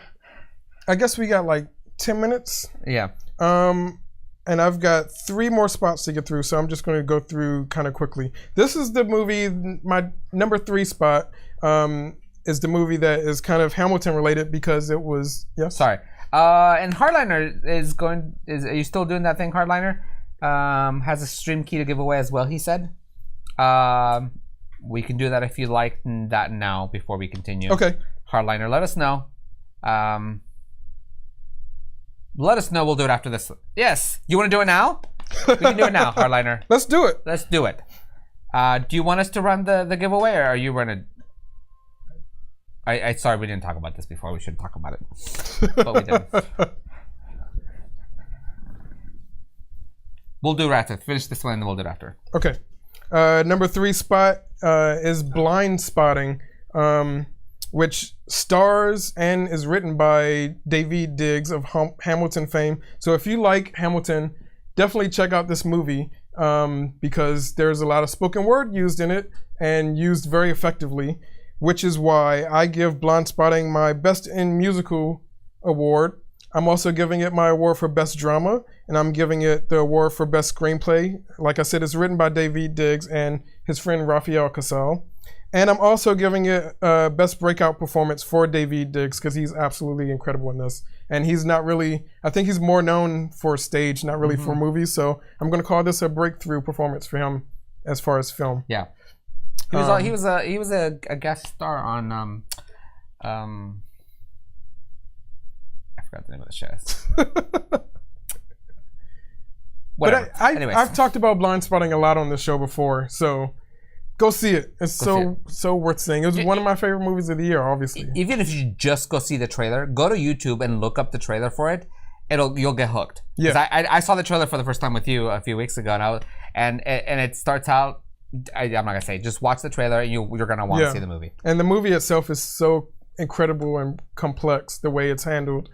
I guess we got like 10 minutes. Yeah. And I've got 3 more spots to get through, so I'm just going to go through kind of quickly. This is the movie, my number 3 spot is the movie that is kind of Hamilton related because it was, yes? Sorry. And Hardliner are you still doing that thing, Hardliner? Has a stream key to give away as well, he said. We can do that if you like that now before we continue. Okay. Hardliner, let us know. Let us know. We'll do it after this. Yes. You want to do it now? We can do it now, Hardliner. Let's do it. Let's do it. Do you want us to run the giveaway, or are you running? Sorry, we didn't talk about this before. We should talk about it, but we didn't. We'll do it after. Finish this one, and then we'll do it after. Okay. Number 3 spot is Blind Spotting, which stars and is written by Daveed Diggs of Hamilton fame. So if you like Hamilton, definitely check out this movie because there's a lot of spoken word used in it and used very effectively, which is why I give Blind Spotting my Best in Musical award. I'm also giving it my award for Best Drama, and I'm giving it the award for Best Screenplay. Like I said, it's written by Daveed Diggs and his friend Raphael Casal. And I'm also giving it Best Breakout Performance for Daveed Diggs because he's absolutely incredible in this. And he's not really, I think he's more known for stage, not really for movies. So I'm going to call this a breakthrough performance for him as far as film. Yeah. He was a guest star on I forgot the name of the show. But I've talked about Blind Spotting a lot on this show before, so go see it. It's so worth seeing. It was one of my favorite movies of the year, obviously. Even if you just go see the trailer, go to YouTube and look up the trailer for it. You'll get hooked. Yeah. I saw the trailer for the first time with you a few weeks ago, and it starts out. I'm not gonna say. Just watch the trailer. And you're gonna want to see the movie. And the movie itself is so incredible and complex. The way it's handled,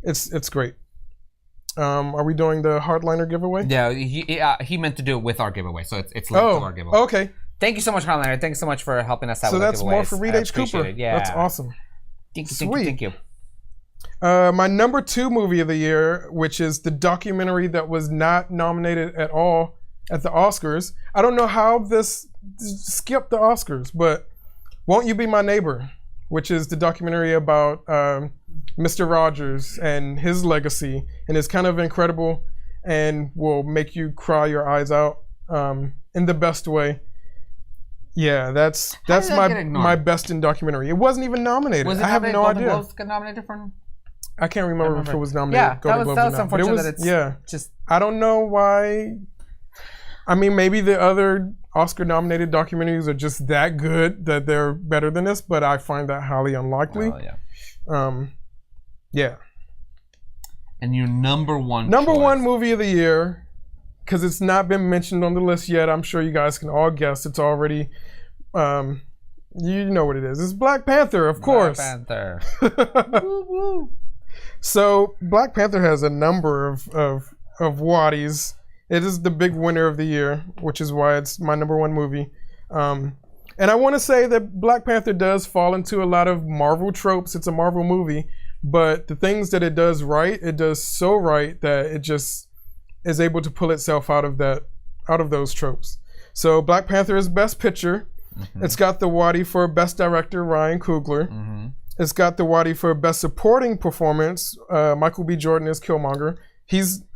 it's great. Are we doing the Hardliner giveaway? Yeah, he meant to do it with our giveaway, so it's linked to our giveaway. Okay. Thank you so much, Hardliner. Thanks so much for helping us out. So with that's more for Reed H. Cooper. Yeah, that's awesome. Thank you. My number 2 movie of the year, which is the documentary that was not nominated at all at the Oscars. I don't know how this skipped the Oscars, but Won't You Be My Neighbor, which is the documentary about Mr. Rogers and his legacy, and it's kind of incredible and will make you cry your eyes out in the best way. Yeah, that's my best in documentary. It wasn't even nominated. Was it I have no idea. Globes got nominated for? I can't remember if it was nominated. Yeah, that was unfortunate. I don't know why. I mean, maybe the other Oscar-nominated documentaries are just that good that they're better than this, but I find that highly unlikely. Well, yeah. Yeah. And your number one movie of the year, because it's not been mentioned on the list yet. I'm sure you guys can all guess. It's already, you know what it is. It's Black Panther, of course. Black Panther. Woo, woo. So Black Panther has a number of Wotties. It is the big winner of the year, which is why it's my number one movie. And I want to say that Black Panther does fall into a lot of Marvel tropes. It's a Marvel movie, but the things that it does right, it does so right that it just is able to pull itself out of those tropes. So Black Panther is Best Picture. Mm-hmm. It's got the Wottie for Best Director, Ryan Coogler. Mm-hmm. It's got the Wottie for Best Supporting Performance. Michael B. Jordan is Killmonger.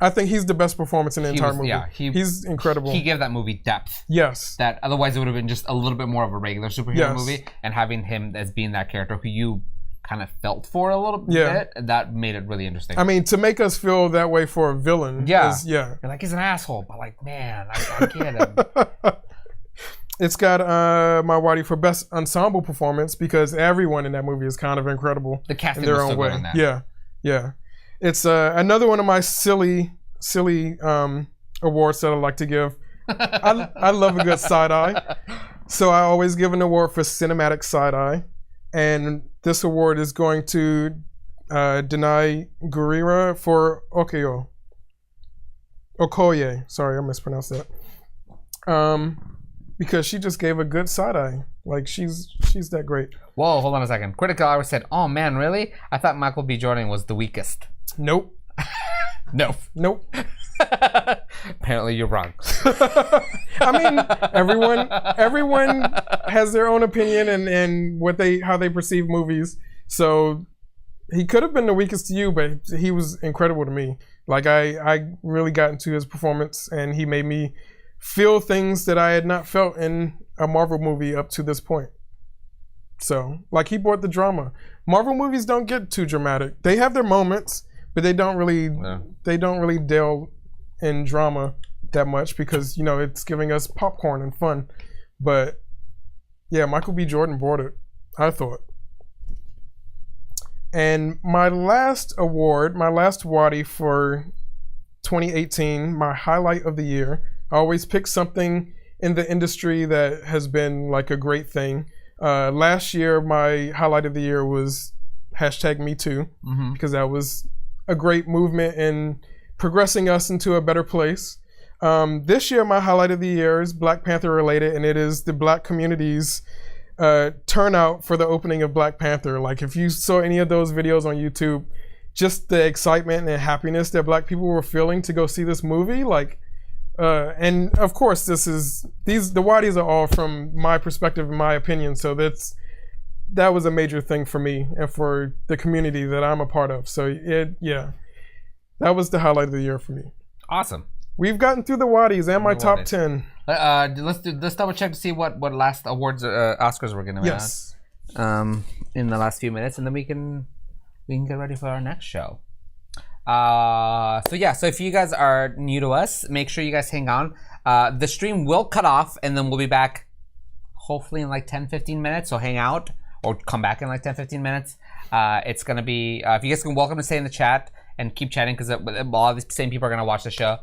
I think he's the best performance in the entire movie. Yeah, he's incredible. He gave that movie depth. Yes. That otherwise it would have been just a little bit more of a regular superhero movie. And having him as being that character who you kind of felt for a little bit, that made it really interesting. I mean, to make us feel that way for a villain. You're like, he's an asshole, but like, man, I get him. It's got my Wottie for Best Ensemble Performance because everyone in that movie is kind of incredible. The casting in their own way. In that. Yeah. It's another one of my silly awards that I like to give. I love a good side eye, so I always give an award for cinematic side eye, and this award is going to Denai Gurira for Okoye. Sorry, I mispronounced that. Because she just gave a good side eye. Like she's that great. Whoa, hold on a second. Critical Hour said, "Oh man, really? I thought Michael B. Jordan was the weakest." Nope. Nope. Apparently you're wrong. I mean, everyone has their own opinion and how they perceive movies. So he could have been the weakest to you, but he was incredible to me. Like I really got into his performance, and he made me feel things that I had not felt in a Marvel movie up to this point. So, like, he brought the drama. Marvel movies don't get too dramatic. They have their moments, but they don't really delve in drama that much because, you know, it's giving us popcorn and fun. But yeah, Michael B. Jordan brought it, I thought. And my last award, my last Wottie for 2018, my highlight of the year. I always pick something in the industry that has been like a great thing. Last year, my highlight of the year was #MeToo because that was a great movement in progressing us into a better place. This year, my highlight of the year is Black Panther related, and it is the Black community's turnout for the opening of Black Panther. Like, if you saw any of those videos on YouTube, just the excitement and happiness that Black people were feeling to go see this movie, like. And of course, the Wotties are all from my perspective and my opinion. So that was a major thing for me and for the community that I'm a part of. So that was the highlight of the year for me. Awesome. We've gotten through the Wotties and my top 10. Let's double check to see what last awards Oscars we're gonna yes. In the last few minutes, and then we can get ready for our next show. So if you guys are new to us, make sure you guys hang on. The stream will cut off and then we'll be back hopefully in like 10-15 minutes, so hang out or come back in like 10-15 minutes. It's gonna be if you guys can, welcome to stay in the chat and keep chatting because a lot of the same people are gonna watch the show,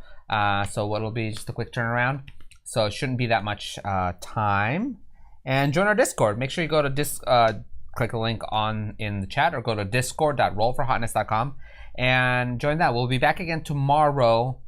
so it'll be just a quick turnaround, so it shouldn't be that much time. And join our Discord. Make sure you go to click the link in the chat or go to discord.rollforhotness.com and join that. We'll be back again tomorrow.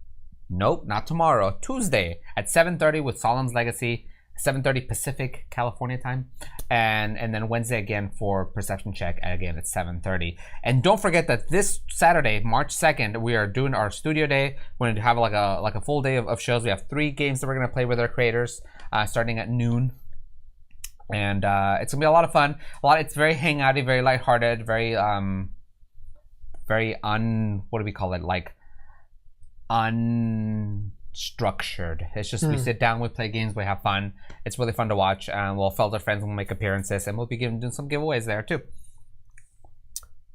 Nope, not tomorrow. Tuesday at 7:30 with Solemn's Legacy, 7:30 Pacific California time, and then Wednesday again for Perception Check again at 7:30. And don't forget that this Saturday, March 2nd, we are doing our studio day. We're going to have like a full day of shows. We have 3 games that we're going to play with our creators, starting at noon. And it's gonna be a lot of fun. It's very hangouty, very lighthearted, very what do we call it? Like unstructured. It's just we sit down, we play games, we have fun. It's really fun to watch. We'll fellow friends will make appearances, and we'll be doing some giveaways there too.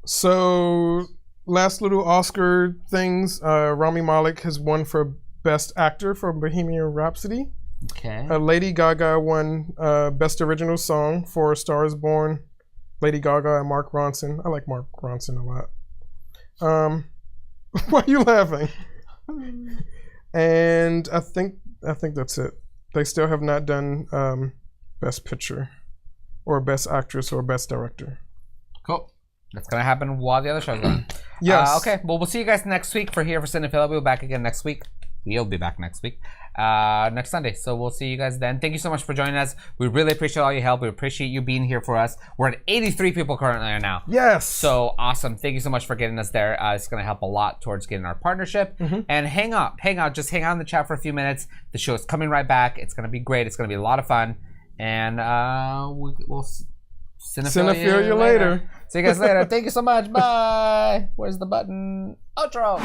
So last little Oscar things. Rami Malek has won for Best Actor for Bohemian Rhapsody. Okay. Lady Gaga won Best Original Song for A Star Is Born. Lady Gaga and Mark Ronson. I like Mark Ronson a lot. Why are you laughing? And I think that's it. They still have not done Best Picture or Best Actress or Best Director. Cool. That's going to happen while the other show's on. Yes. Okay. Well, we'll see you guys next week for Cinephilia. We'll be back again next week. We'll be back next week. Next Sunday. So we'll see you guys then. Thank you so much for joining us. We really appreciate all your help. We appreciate you being here for us. We're at 83 people currently right now. Yes. So awesome. Thank you so much for getting us there. It's going to help a lot towards getting our partnership. And hang out. Just hang out in the chat for a few minutes. The show is coming right back. It's going to be great. It's going to be a lot of fun. And we'll Cinephilia you later. See you guys later. Thank you so much. Bye. Where's the button? Outro.